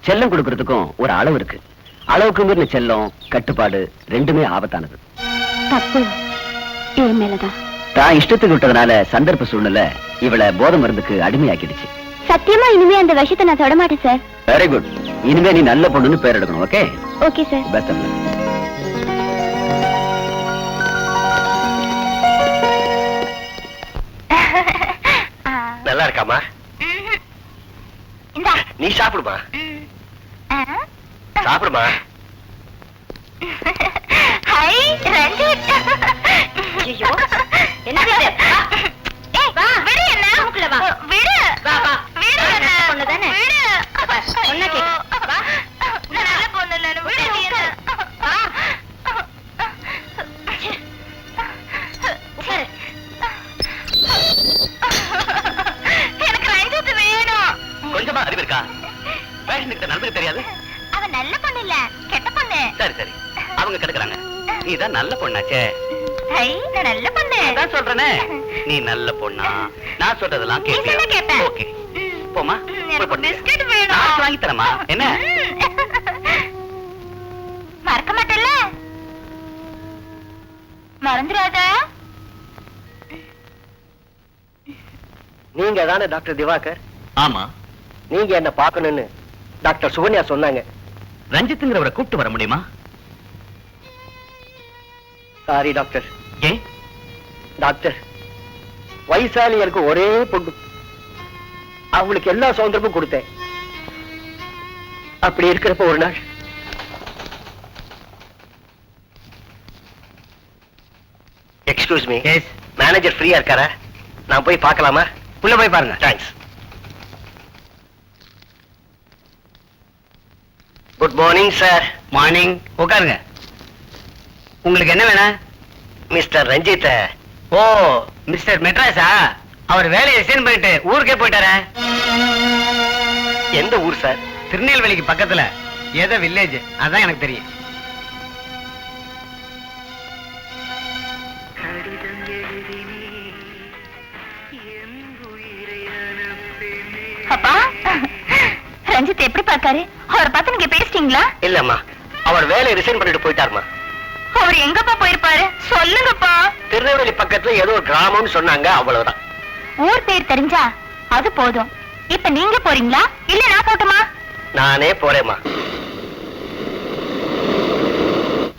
செல்லம் கொடுக்கறதுக்கும் ஒரு அளவு இருக்கு. அளவுக்கு மீறின செல்லம், கட்டுப்பாடு ரெண்டுமே ஆபத்தானது. தப்பு என் மேலதான். தான் இஷ்டத்துக்கு விட்டதுனால சந்தர்ப்ப சூழ்நிலை இவளை போதை மருந்துக்கு அடிமையாக்கிடுச்சு. சத்தியமா இனிமே அந்த விஷயத்தை நான் தொட மாட்டேன் சார். Very good. இனிமே நீ நல்ல பொண்ணுன்னு பேர் எடுக்கணும். Okay? Okay sir. Best of luck. நல்லா இருக்காமா? இந்தா நீ சாப்பிடுமா. சாப்பிடுமா. ஹை ரஞ்சித். ஐயோ என்ன இது? ஏய் வா, விடு என்ன? மூக்குல வா. விடு. வா வா. விடு என்ன? பொண்ணுதானே? விடு. பொண்ணு கேக்கு. வா. நான் நல்ல பொண்ணு இல்ல. விடு நீ என்ன? வா. எனக்கு ரஞ்சித் வேணும். கொஞ்சமா அறிவு இருக்கா? பேஷண்ட் கிட்ட நடந்துக்க தெரியாது. அவ நல்ல பொண்ணு இல்ல, கெட்ட பொண்ணு. சரி சரி, அவங்க கெடுக்கறாங்க. நீதான் நல்ல பொண்ணாச்சே. ஹை, நான் நல்ல பொண்ணு. அதான் சொல்றேனே, நீ நல்ல பொண்ணா? நான் சொல்றதெல்லாம் நீ சொன்னா கேட்பேன். ஓகே போமா. எனக்கு பிஸ்கட் வேணும். நான் வாங்கி தரமா? என்ன மறக்க மாட்டேல்ல? மறந்துடாத. நீங்க தானே டாக்டர் திவாகர்? ஆமா. நீங்க என்ன பார்க்கணும்னு டாக்டர் சுகன்யா சொன்னாங்க. ரஞ்சித்ங்கிறவரை கூப்பிட்டு வர முடியுமா? Sorry doctor. ஏன் டாக்டர், வைசாலி எனக்கு ஒரே பொண்ணு. அவங்களுக்கு எல்லா சுதந்திரமும் கொடுத்தேன். அப்படி இருக்கிறப்ப ஒரு நாள் எக்ஸ்கியூஸ் மீ, மேனேஜர் ஃப்ரீயா இருக்காரா? நான் போய் பார்க்கலாமா? உள்ள போய் பாருங்க. Thanks. Good morning sir. Morning. உட்காருங்க. உங்களுக்கு என்ன வேணும்? மிஸ்டர் ரஞ்சித். ஓ மிஸ்டர் மெட்ராஸா? அவர் வேலையை ரிசைன் பண்ணிட்டு ஊருக்கே போயிட்டாரே. எந்த ஊர் சார்? திருநெல்வேலிக்கு பக்கத்துல ஏதோ வில்லேஜ். அதான் எனக்கு தெரியும். அப்பா, ரஞ்சித் எப்படி பார்த்தாரு? அவரை பார்த்து நீங்க பேசிட்டீங்களா? இல்லம்மா, அவர் வேலையை ரிசைன் பண்ணிட்டு போயிட்டாருமா. அவர் எங்கப்பா போயிருப்பாரு? சொல்லுங்கப்பா. திருநெல்வேலி பக்கத்துல ஏதோ ஒரு கிராமம்னு சொன்னாங்க, அவ்வளவுதான். ஊர் பேர் தெரிஞ்சா அது போதும். இப்ப நீங்க போறீங்களா இல்ல நான் போட்டுமா? நானே போறேம்மா.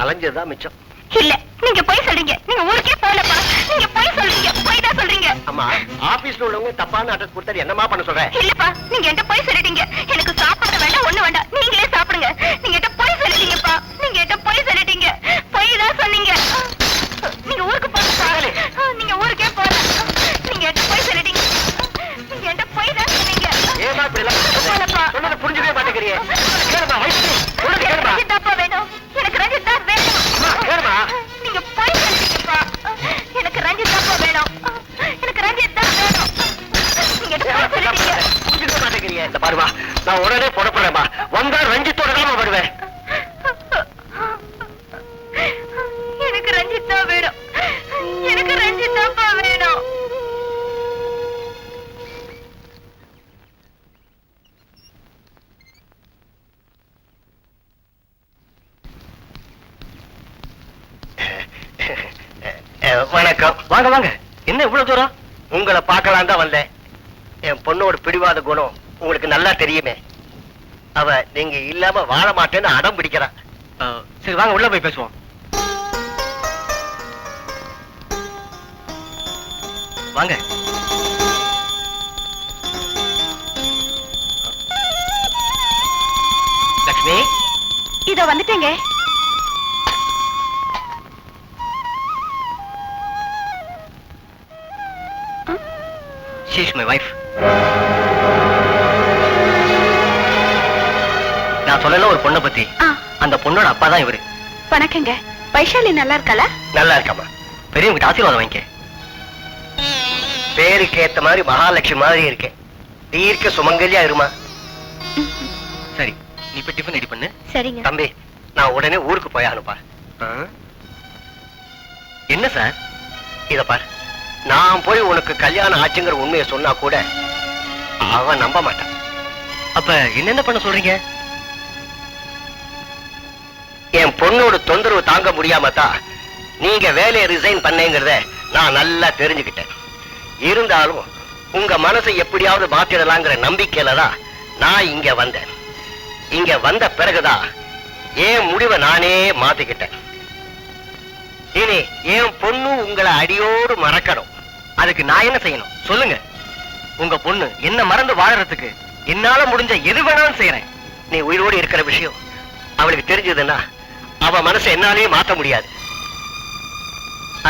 அலைஞ்சதுதான் மிச்சம். இல்ல, நீங்க போய் சொல்றீங்க. நீங்க ஊருக்கே போகலப்பா. நீங்க போய் சொல்றீங்க. போய் தான் சொல்றீங்க. அம்மா, ஆபீஸ்ல உள்ளவங்க தப்பான அட்ரஸ் கொடுத்தா என்னமா பண்ண சொல்றேன்? இல்லப்பா, நீங்க என்கிட்ட போய் சொல்லிட்டீங்க. எனக்கு சாப்பிட வேண்டாம், ஒண்ணு வேண்டாம். நீங்களே சாப்பிடுங்க. நீங்க என்கிட்ட போய் சொல்லிட்டீங்கப்பா. நீங்க என்கிட்ட போய் சொல்லிட்டீங்க. போய் தான் சொன்னீங்க. நீங்க ஊருக்கு போகப்பா. நீங்க ஊருக்கே போகல. நீங்க என்கிட்ட போய் சொல்லிட்டீங்க. நீங்க என்கிட்ட போய் தான் சொன்னீங்க. ஏமா இப்படி எல்லாம் சொன்னதை புரிஞ்சுக்கவே மாட்டேங்கிறியே. கேளுமா, வயசு சொல்லுங்க, கேளுமா. ரஞ்சிதாப்பா வேணும். எனக்கு ரஞ்சிதா வேணும். கேளுமா. நீங்க போய் சொல்லிட்டீங்கப்பா. எனக்கு ரஞ்சிதாப்பா வேணும். எனக்கு ரஞ்சிதா வேணும். நீங்க என்கிட்ட போய் சொல்லிட்டீங்க. புரிஞ்சுக்கவே மாட்டேங்கிறியே. இந்த பாருமா, நான் உடனே புறப்படுறேம்மா. வந்தா ரஞ்சித்தோட தான் வருவேன். எனக்கு ரஞ்சிதா வேணும். எனக்கு ரஞ்சிதாப்பா வேணும். வணக்கம். வாங்க வாங்க. என்ன இவ்வளவு தூரம்? உங்களை பார்க்கலாம் தான் வந்தேன். என் பொண்ணோட பிடிவாத குணம் உங்களுக்கு நல்லா தெரியுமே. அவ நீங்க இல்லாம வாழ மாட்டேன்னு அடம் பிடிக்கிறான். சரி வாங்க, உள்ள போய் பேசுவோம். வாங்க. லக்ஷ்மி, இதோ வந்துட்டேங்க. she is my wife. நான் சொல்லல ஒரு பொண்ணை பத்தி. அந்த பொண்ணோட அப்பா தான் இவரு. வணக்கங்க. வைஷாலி நல்லா இருக்காளா? நல்லா இருக்காமா. பெரியவங்கிட்ட ஆசீர்வாதம் வாங்கிக்க. பேருக்கு ஏத்த மாதிரி மகாலட்சுமி மாதிரி இருக்கேன். தீர்க்க சுமங்கலியா இருமா. சரி, நீ இப்ப டிஃபன் ரெடி பண்ணு. சரிங்க. தம்பி, நான் உடனே ஊருக்கு போய் அனுப்பா. என்ன சார்? இத பாரு, நான் போய் உனக்கு கல்யாணம் ஆச்சுங்கிற உண்மையை சொன்னா கூட அவன் நம்ப மாட்டான். அப்ப என்னென்ன பண்ண சொல்றீங்க? என் பொண்ணோட தொந்தரவு தாங்க முடியாம தான் நீங்க வேலையை ரிசைன் பண்ணேங்கிறத நான் நல்லா தெரிஞ்சுக்கிட்டேன். இருந்தாலும் உங்க மனசை எப்படியாவது மாத்திடலாங்கிற நம்பிக்கையில தான் நான் இங்க வந்தேன். இங்க வந்த பிறகுதான் என் முடிவை நானே மாத்திக்கிட்டேன். இனி என் பொண்ணு உங்களை அடியோடு மறக்கணும். அதுக்கு நான் என்ன செய்யணும் சொல்லுங்க? உங்க பொண்ணு என்ன மறந்து வாழறதுக்கு என்னால முடிஞ்ச எது வேணாலும் செய்யறேன். நீ உயிரோடு இருக்கிற விஷயம் அவளுக்கு தெரிஞ்சதுன்னா அவ மனசை என்னாலேயே மாத்த முடியாது.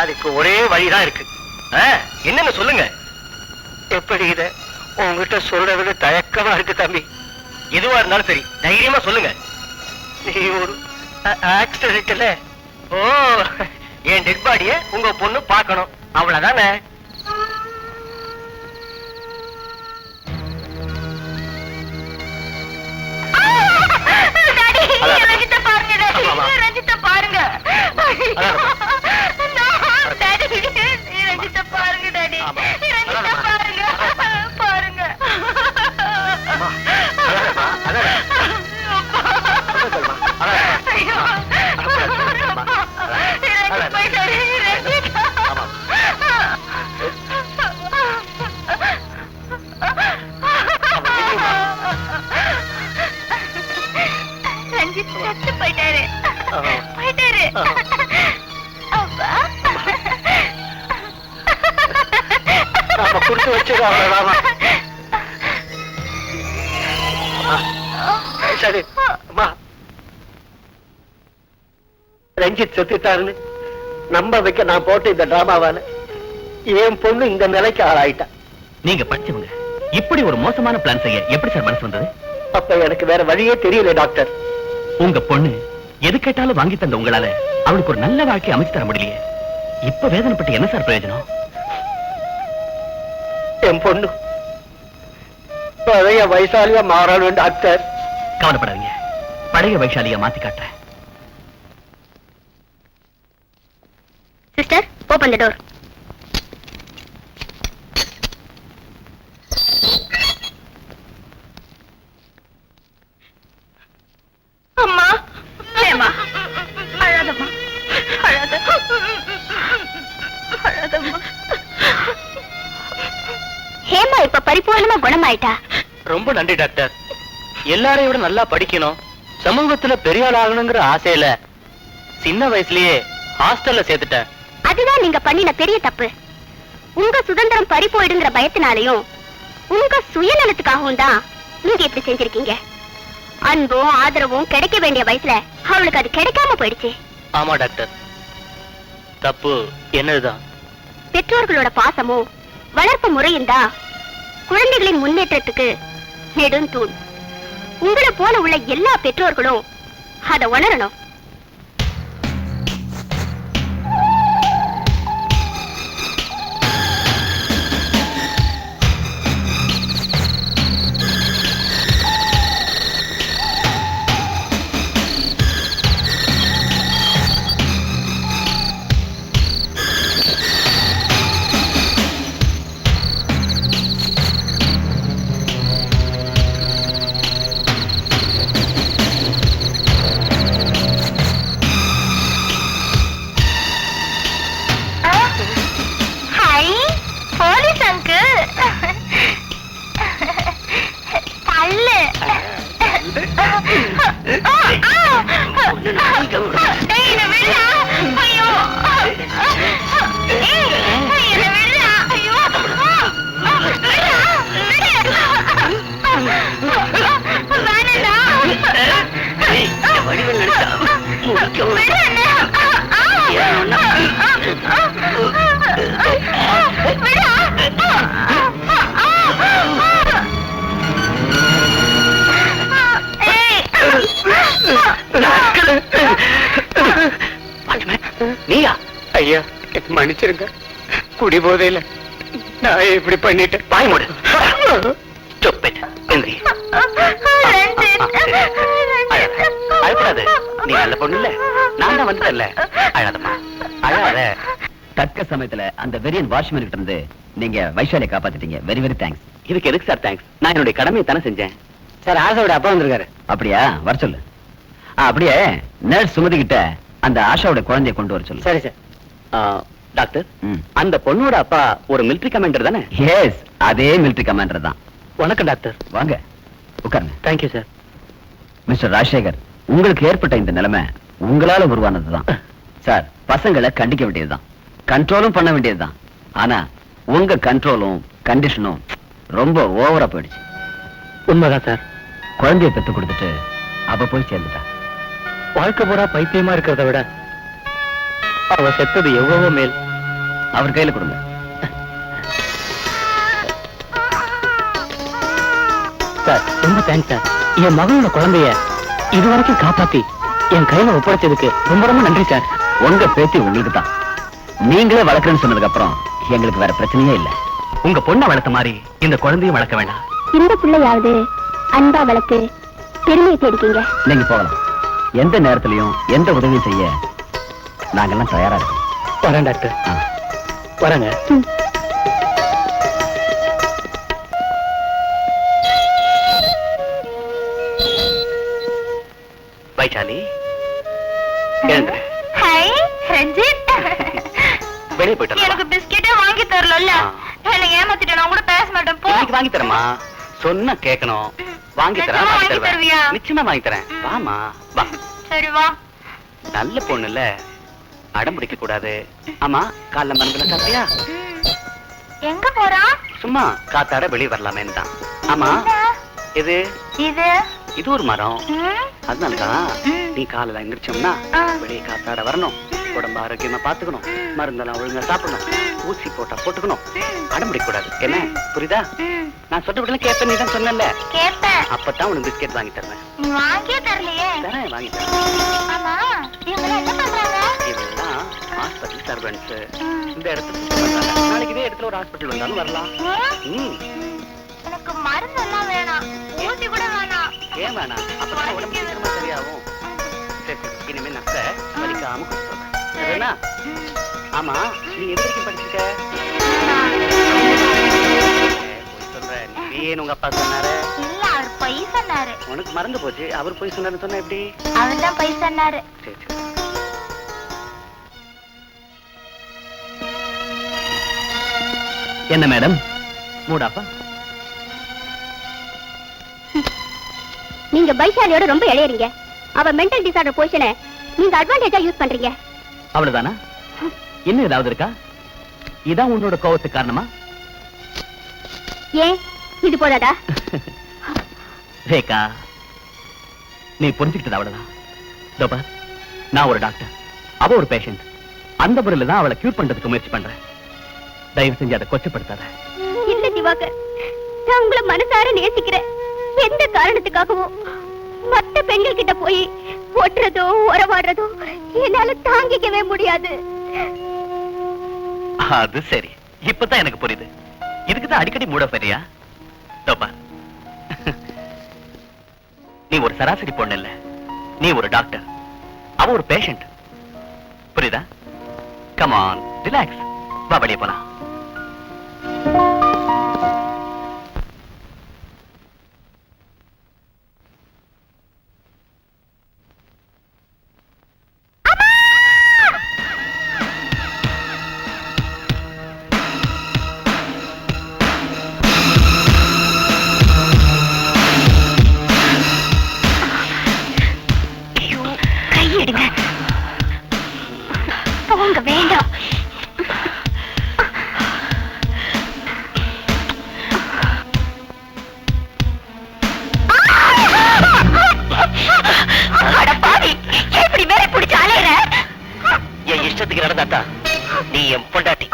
அதுக்கு ஒரே வழிதான் இருக்கு. என்னன்னு சொல்லுங்க? எப்படி இத உங்ககிட்ட சொல்றதுக்கு தயக்கமா இருக்கு தம்பி. எதுவா இருந்தாலும் சரி, தைரியமா சொல்லுங்க. நீ ஒரு ஆக்சிடென்ட்ல என் டெட் பாடிய உங்க பொண்ணு பார்க்கணும், அவ்வளவுதானே? ரஞ்சிதா பாருங்க. ரஞ்சிதா பாருங்க. ரஞ்சிதா பாருங்க டாடி. ரஞ்சிதா பாருங்க. பாருங்க. ரஞ்சித் செத்து போயிட்டாரு. போயிட்டாரு. அப்பா நாம கொடுத்து வச்சது அவ்வளவுதான். சரி அம்மா, ரஞ்சித் செத்துட்டாருன்னு நம்ப வைக்க நான் போட்டு இந்த டிராமாவால என் பொண்ணு இந்த நிலைக்கு ஆளாயிட்டா. நீங்க படிச்சவங்க இப்படி ஒரு மோசமான பிளான் செய்ய எப்படி சார் மனசு வந்தது? அப்ப எனக்கு வேற வழியே தெரியல டாக்டர். உங்க பொண்ணு எது கேட்டாலும் வாங்கி தந்த உங்களால அவளுக்கு ஒரு நல்ல வாழ்க்கை அமைச்சு தர முடியலையே. இப்ப வேதனைப்பட்டு என்ன சார் பிரயோஜனம்? என் பொண்ணு பழைய வைசாலியா மாறணும் டாக்டர். கவலைப்படாதீங்க, பழைய வைஷாலியா மாத்தி காட்டுறேன். சிஸ்டர், ஓபன் தி டோர். அம்மா, ஏமா அழாதம்மா, அழாத, அழாதம்மா. ஹேமா இப்ப பரிபூர்ணமா குணமாயிட்டா. ரொம்ப நன்றி டாக்டர். எல்லாரையும் விட நல்லா படிக்கணும், சமூகத்துல பெரிய ஆள் ஆகணுங்கிற ஆசையில சின்ன வயசுலயே ஹாஸ்டல்ல சேர்த்துட்டேன். அதுதான் நீங்க பண்ணின பெரிய தப்பு. உங்க சுதந்திரம் பறி போயிடுங்கிற பயத்தினாலையும் உங்க சுயநலத்துக்காகவும் தான் நீங்க இப்படி செஞ்சிருக்கீங்க. அன்பும் ஆதரவும் கிடைக்க வேண்டிய வயசுல அவளுக்கு அது கிடைக்காம போயிடுச்சு. ஆமா டாக்டர், தப்பு என்னதுதான். பெற்றோர்களோட பாசமும் வளர்ப்பு முறையும் தான் குழந்தைகளின் முன்னேற்றத்துக்கு நெடுந்தூண். உங்களை போல உள்ள எல்லா பெற்றோர்களும் அதை உணரணும். நீயா? ஐயா மன்னிச்சிருங்க, குடி போதையில நான் இப்படி பண்ணிட்டேன். பாய் மூடு. Stupid. எந்திரி. அழக்கூடாது. நீ நல்ல பொண்ணு இல்ல, நான் தான் வந்துட்டேன்ல. அழாதம்மா, அழாத. தக்க சமயத்துல அந்த வெறியன் வாட்ச்மேன் கிட்ட இருந்து நீங்க வைஷாலியை காப்பாத்திட்டீங்க. Very very thanks. இதுக்கு எதுக்கு சார் தேங்க்ஸ்? நான் என்னுடைய கடமையை தானே செஞ்சேன். சார் ஆசாவோட அப்பா வந்திருக்காரு. அப்படியா? வர சொல்லு. அப்படியே நர்ஸ் சுமதி கிட்ட அந்த ஆஷாவோட குழந்தைய கொண்டு வர சொல்லு. சரி சார். டாக்டர், அந்த பொண்ணோட அப்பா ஒரு மிலிட்டரி கமாண்டர் தானே? எஸ், அதே மிலிட்டரி கமாண்டர் தான். வணக்கம் டாக்டர். வாங்க உட்காருங்க. Thank you sir. மிஸ்டர் ராஜசேகர், உங்களுக்கு ஏற்பட்ட இந்த நிலைமை உங்களால உருவானதுதான். சார், பசங்களை கண்டிக்க வேண்டியதுதான், கண்ட்ரோலும் பண்ண வேண்டியதுதான். ஆனா உங்க கண்ட்ரோலும் கண்டிஷனும் ரொம்ப ஓவரா போயிடுச்சு. உண்மைதான் சார். குழந்தைய பெத்து கொடுத்துட்டு அவ போய் சேர்ந்துட்டா. வாழ்க்கை பூரா பைத்தியமா இருக்கிறத விட அவ செத்தது எவ்வளவோ மேல். அவர் கையில கொடுங்க. சார் ரொம்ப தேங்க்ஸ் சார். என் மகளோட குழந்தைய இதுவரைக்கும் காப்பாத்தி என் கையில ஒப்படைச்சதுக்கு ரொம்ப ரொம்ப நன்றி சார். உங்க பேத்தி உங்களுக்கு தான். நீங்களே வளர்க்கறேன்னு சொன்னதுக்கு அப்புறம் எங்களுக்கு வேற பிரச்சனையே இல்ல. உங்க பொண்ணை வளர்த்த மாதிரி இந்த குழந்தையும் வளர்க்க வேண்டாம். இந்த பிள்ளையாவது அன்பா வளர்த்து பெருமையை தேடிக்கீங்க. நீங்க போகலாம். எந்த நேரத்திலையும் எந்த உதவியும் செய்ய நாங்கெல்லாம் தயாரா இருக்கோம். வரேன் டாக்டர். வரேங்க. வைஷாலி, எழுந்துரு. ஹாய் ரஞ்சித். வெளியே போயிட்டு எனக்கு பிஸ்கெட்டே வாங்கி தரல. என்ன ஏமாத்திட்டேன். நான் கூட பேச மாட்டேன். போ. வாங்கி தரமா? சொன்னா கேட்கணும். வாங்கி தரேன். நிச்சயமா வாங்கி வாங்கி தருவியா? தருவேன். நிச்சயமா வாங்கி தரேன். வாமா வா. சரி வா. நல்ல பொண்ணு இல்ல, அடம் பிடிக்க கூடாது. ஆமா, காலைல மருந்துல சாப்பிட்டியா? எங்க போறா? சும்மா காத்தாட வெளியே வரலாமேன்னு தான். ஆமா, இது இது இது ஒரு மரம். அதனாலதான் நீ காலையில எந்திரிச்சோம்னா வெளியே காத்தாட வரணும், உடம்பு ஆரோக்கியமா பாத்துக்கணும், மருந்தெல்லாம் ஒழுங்கா சாப்பிடணும், ஊசி போட்டா போட்டுக்கணும், அடம் பிடிக்க கூடாது. என்ன புரியுதா? நான் சொல்றபடிலாம் கேட்பேன். நீ தான் சொன்னல, கேப்பேன். அப்பதான் உனக்கு பிஸ்கெட் வாங்கி தருவேன். நீ வாங்கியே தரலையே. தரேன், வாங்கி தரேன். ஆமா, இவங்க என்ன பண்றாங்க? இதெல்லாம் ஹாஸ்பிட்டல் சர்வன்ஸ். இந்த இடத்துல சுத்தம் பண்றாங்க. நாளைக்கு இதே இடத்துல ஒரு ஹாஸ்பிட்டல் வந்தாலும் வரலாம். எனக்கு மருந்து எல்லாம் வேணாம், ஊசி கூட வேணாம். ஏன் வேணாம்? அப்பதான் உடம்பு சீக்கிரமா சரியாகும். சரி சரி, இனிமே நக்க வலிக்காம கொடுத்துருவேன். சரிண்ணா? ஆமா, நீ எது வரைக்கும் படிச்சிருக்க? போய் சொல்ற. நீ ஏன் உங்க அப்பா சொன்னாரு? இல்ல, அவர் பொய் சொன்னாரு. உனக்கு மறந்து போச்சு. அவர் போய் சொன்னாருன்னு சொன்னா எப்படி? அவர் தான் பொய் சொன்னாரு. சரி சரி. என்ன மேடம் மூடாப்பா? நீங்க பைசாலியோட ரொம்ப இளையறீங்க. அவ மென்டல் டிசார்டர் பொசிஷனை நீங்க அட்வான்டேஜா யூஸ் பண்றீங்க. அவ்வளவுதானா? இன்னும் ஏதாவது இருக்கா? இதான் உன்னோட கோவத்துக்கு காரணமா? ஏன் இது போதாதா? ரேகா, நீ புரிஞ்சுக்கிட்டது அவ்வளவுதான். தோபா, நான் ஒரு டாக்டர், அவ ஒரு பேஷண்ட். அந்த முறையில தான் அவளை கியூர் பண்றதுக்கு முயற்சி பண்றேன். தயவு செஞ்சு அதை கொச்சப்படுத்தாத. இல்ல திவாகர், நான் உங்களை மனசார நேசிக்கிறேன். எந்த காரணத்துக்காகவும் மத்த பெண்கள் கிட்ட போய் ஒட்டுறதோ உறவாடுறதோ என்னால தாங்கிக்கவே முடியாது. அது சரி, இப்பதான் எனக்கு புரியுது. இதுக்குதான் அடிக்கடி மூட சரியா? தோபா, நீ ஒரு சராசரி பொண்ணு இல்ல, நீ ஒரு டாக்டர், அவ ஒரு பேஷண்ட். புரியுதா? Come on, relax. வா, வெளியே போலாம். கையெடுங்க, போங்க, வேண்டாம். எப்படி மேலே பிடிச்ச அலையிற? என் இஷ்டத்துக்கு நடந்தாத்தா நீ என் பொண்டாட்டி.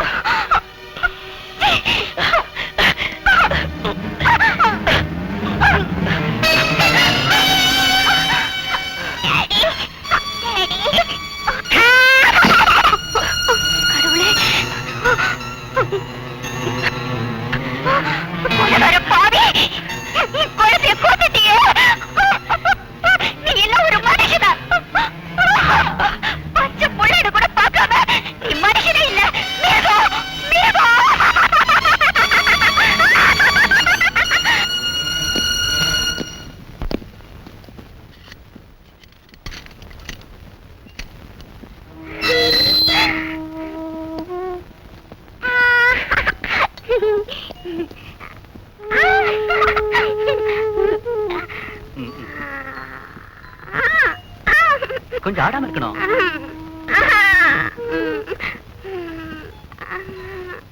கொஞ்சம் ஆடாம இருக்கணும்.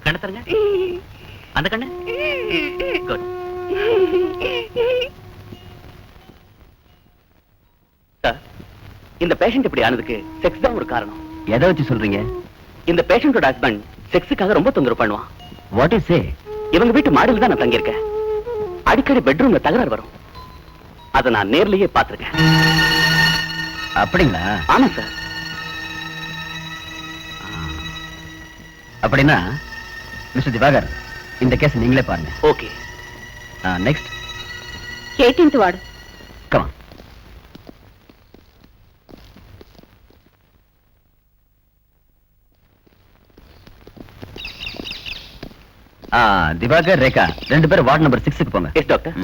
கண்ணு தருங்க. அந்த கண்ணு. குட். இந்த பேஷண்ட் இப்படி ஆனதுக்கு செக்ஸ் தான் ஒரு காரணம். எதை வச்சு சொல்றீங்க? இந்த பேஷண்டோட ஹஸ்பண்ட் செக்ஸுக்காக ரொம்ப தொந்தரவு பண்ணுவான். வாட் இஸ் சே? இவங்க வீட்டு மாடியில் தான் நான் தங்கியிருக்கேன். அடிக்கடி பெட்ரூம்ல தகராறு வரும். அதை நான் நேர்லயே பார்த்திருக்கேன். அப்படிங்களா? ஆமா சார். அப்படின்னா மிஸ்டர் திவாகர், இந்த கேஸ் நீங்களே பாருங்க. Okay. Next 18th ward. Come on. Diwakar, Rekha, ரெண்டு பேரும் வார்டு நம்பர் 6க்கு போங்க. Yes doctor.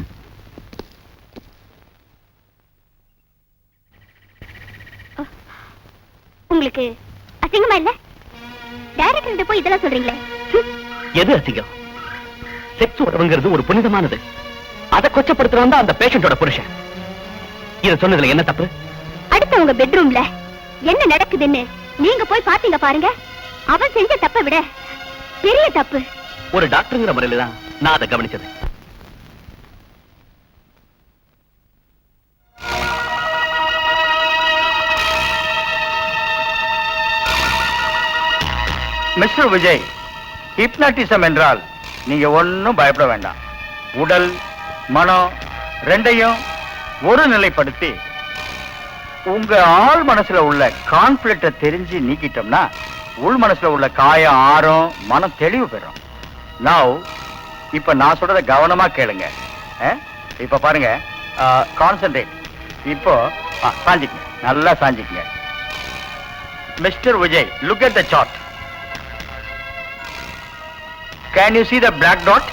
உங்களுக்கு அசிங்கமா இல்ல? டைரக்டர் போய் இதெல்லாம் சொல்றீங்களே. எது அசிங்கம்? செக்ஸ் உறவுங்கிறது ஒரு புனிதமானது. அதை கொச்சப்படுத்துறவன் தான் அந்த பேஷண்டோட புருஷன். இத சொன்னதுல என்ன தப்பு? அடுத்த உங்க பெட்ரூம்ல என்ன நடக்குதுன்னு நீங்க போய் பாத்தீங்க பாருங்க. அவன் செஞ்ச தப்பை விட பெரிய தப்பு. ஒரு டாக்டருங்கிற முறையில தான் நான் அதை கவனிச்சது. மிஸ்டர் விஜய், ஹிப்னாட்டிசம் என்றால் நீங்க ஒன்னும் பயப்பட வேண்டாம். உடல் மனம் ரெண்டையும் ஒரு நிலைப்படுத்தி உங்க ஆள் மனசுல உள்ள கான்ஃபிளிக்ட தெரிஞ்சு நீக்கிட்டோம்னா உள் மனசுல உள்ள காயம் ஆறும், மனம் தெளிவு பெறும். நவ் இப்ப நான் சொல்றத கவனமா கேளுங்க. இப்ப பாருங்க, கான்சென்ட்ரேட். இப்போ சாஞ்சிக்குங்க, நல்லா சாஞ்சிக்குங்க. Mister Vijay, look at the chart. Can you see the black dot?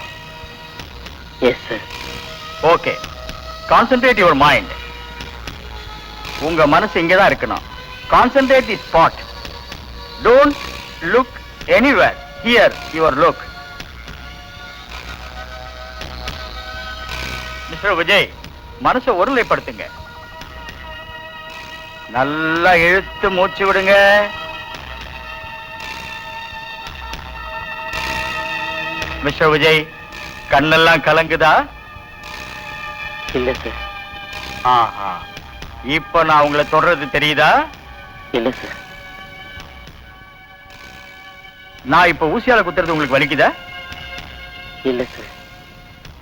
Yes, sir. Okay. Concentrate your mind. உங்க மனசு இங்க தான் இருக்கணும். Concentrate the spot. Don't look anywhere. Here your look. Mr. Vijay, மனசை ஒருநிலைப்படுத்துங்க. நல்லா இழுத்து மூச்சு விடுங்க. மிஸ்டர் விஜய், கண்ணெல்லாம் கலங்குதா? இல்ல சார். ஆஹா, இப்ப நான் உங்களை தொடர்றது தெரியுதா? இல்ல சார். நான் இப்ப ஊசியால குத்துறது உங்களுக்கு வலிக்குதா? இல்ல சார்.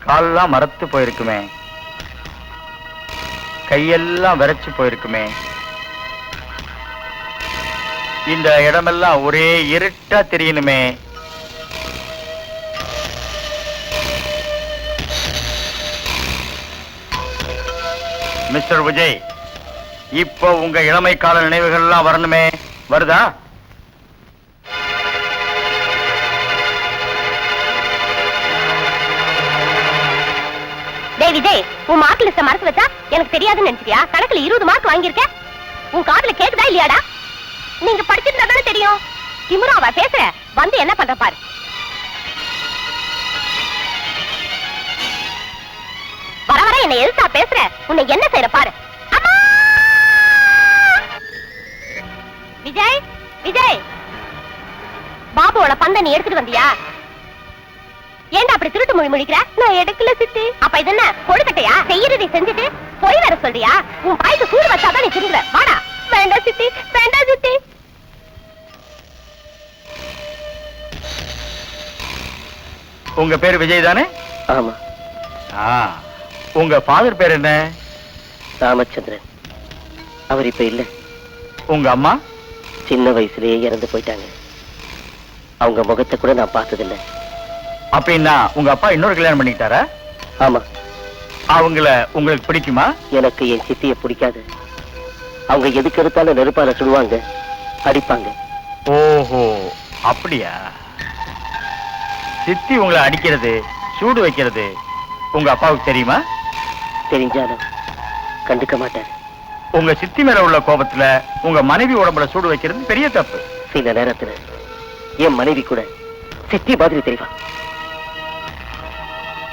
காலெல்லாம் மரத்து போயிருக்குமே, கையெல்லாம் விரைச்சு போயிருக்குமே, இந்த இடமெல்லாம் ஒரே இருட்டா தெரியணுமே. மிஸ்டர் விஜய், இப்போ உங்க இளமை கால நினைவுகள் எல்லாம் வரணுமே, வருதா? டேய் விஜய், உன் மார்க் லிஸ்ட மறந்து வச்சா எனக்கு தெரியாதுன்னு நினைச்சியா? கணக்குல 20 மார்க் வாங்கியிருக்க. உன் காதுல கேக்குதா இல்லையாடா? நீங்க படிச்சிருந்தா தானே தெரியும். திமுறாவா பேசுற? வந்து என்ன பண்ற பாரு. வர வர என்ன எதிர்த்தா பேசுற? உன்னை என்ன செய்யற பாரு. அம்மா! விஜய், விஜய், பாபுவோட பந்தை நீ எடுத்துட்டு வந்தியா? ஏன்டா அப்படி திருட்டு மொழி முடிக்கிற? நான் எடுக்கல சித்தி. அப்ப இது என்ன கொழுக்கட்டையா? செய்யறதை செஞ்சுட்டு போய் வர சொல்றியா? உன் பாய்க்கு சூடு வச்சாதான் நீ திருடுற. வாடா. வேண்டாம் சித்தி, வேண்டாம் சித்தி. உங்க பேரு விஜய் தானே? ஆமா. உங்க ஃபாதர் பேர் என்ன? ராமச்சந்திரன். அவர் இப்ப இல்ல. உங்க அம்மா? சின்ன வயசுலயே இறந்து போயிட்டாங்க. அவங்க முகத்தை கூட நான் பார்த்ததில்லை. அப்படின்னா உங்க அப்பா இன்னொரு கல்யாணம் பண்ணிட்டாரா? ஆமா. அவங்கள உங்களுக்கு பிடிக்குமா? எனக்கு என் சித்திய பிடிக்காது. அவங்க எதுக்கு எடுத்தாலும் நெருப்பால சுடுவாங்க, அடிப்பாங்க. ஓஹோ, அப்படியா? சித்தி உங்களை அடிக்கிறது, சூடு வைக்கிறது உங்க அப்பாவுக்கு தெரியுமா? தெரிஞ்சாலும் கண்டுக்க மாட்டார். உங்க சித்தி மேல உள்ள கோபத்துல உங்க மனைவி உடம்புல சூடு வைக்கிறது பெரிய தப்பு. சில நேரத்துல என் மனைவி கூட சித்தி மாதிரி தெரிவா.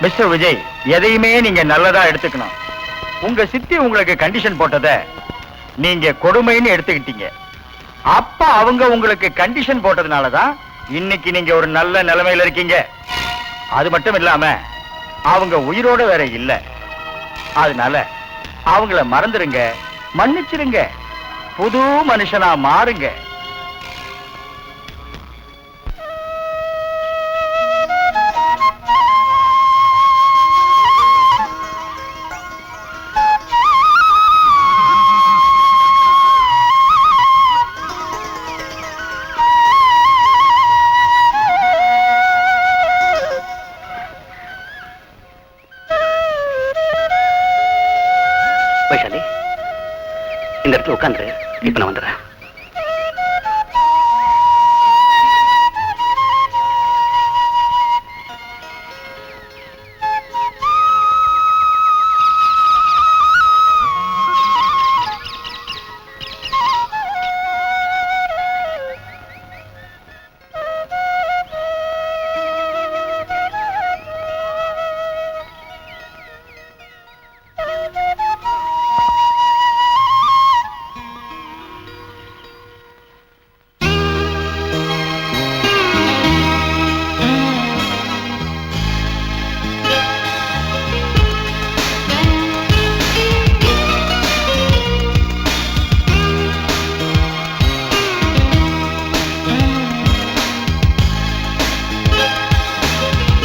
மிஸ்டர் விஜய், எதையுமே நீங்க நல்லதா எடுத்துக்கணும். உங்க சித்தி உங்களுக்கு கண்டிஷன் போட்டத நீங்க கொடுமைன்னு எடுத்துக்கிட்டீங்க. அப்ப அவங்க உங்களுக்கு கண்டிஷன் போட்டதுனாலதான் இன்னைக்கு நீங்க ஒரு நல்ல நிலைமையில இருக்கீங்க. அது மட்டும் இல்லாம அவங்க உயிரோட வேற இல்ல. அதனால அவங்கள மறந்துருங்க, மன்னிச்சிருங்க, புது மனுஷனா மாறுங்க. வைஷாலி, இந்த இடத்துல உட்காந்து. இப்ப நான் வந்துடுறேன்.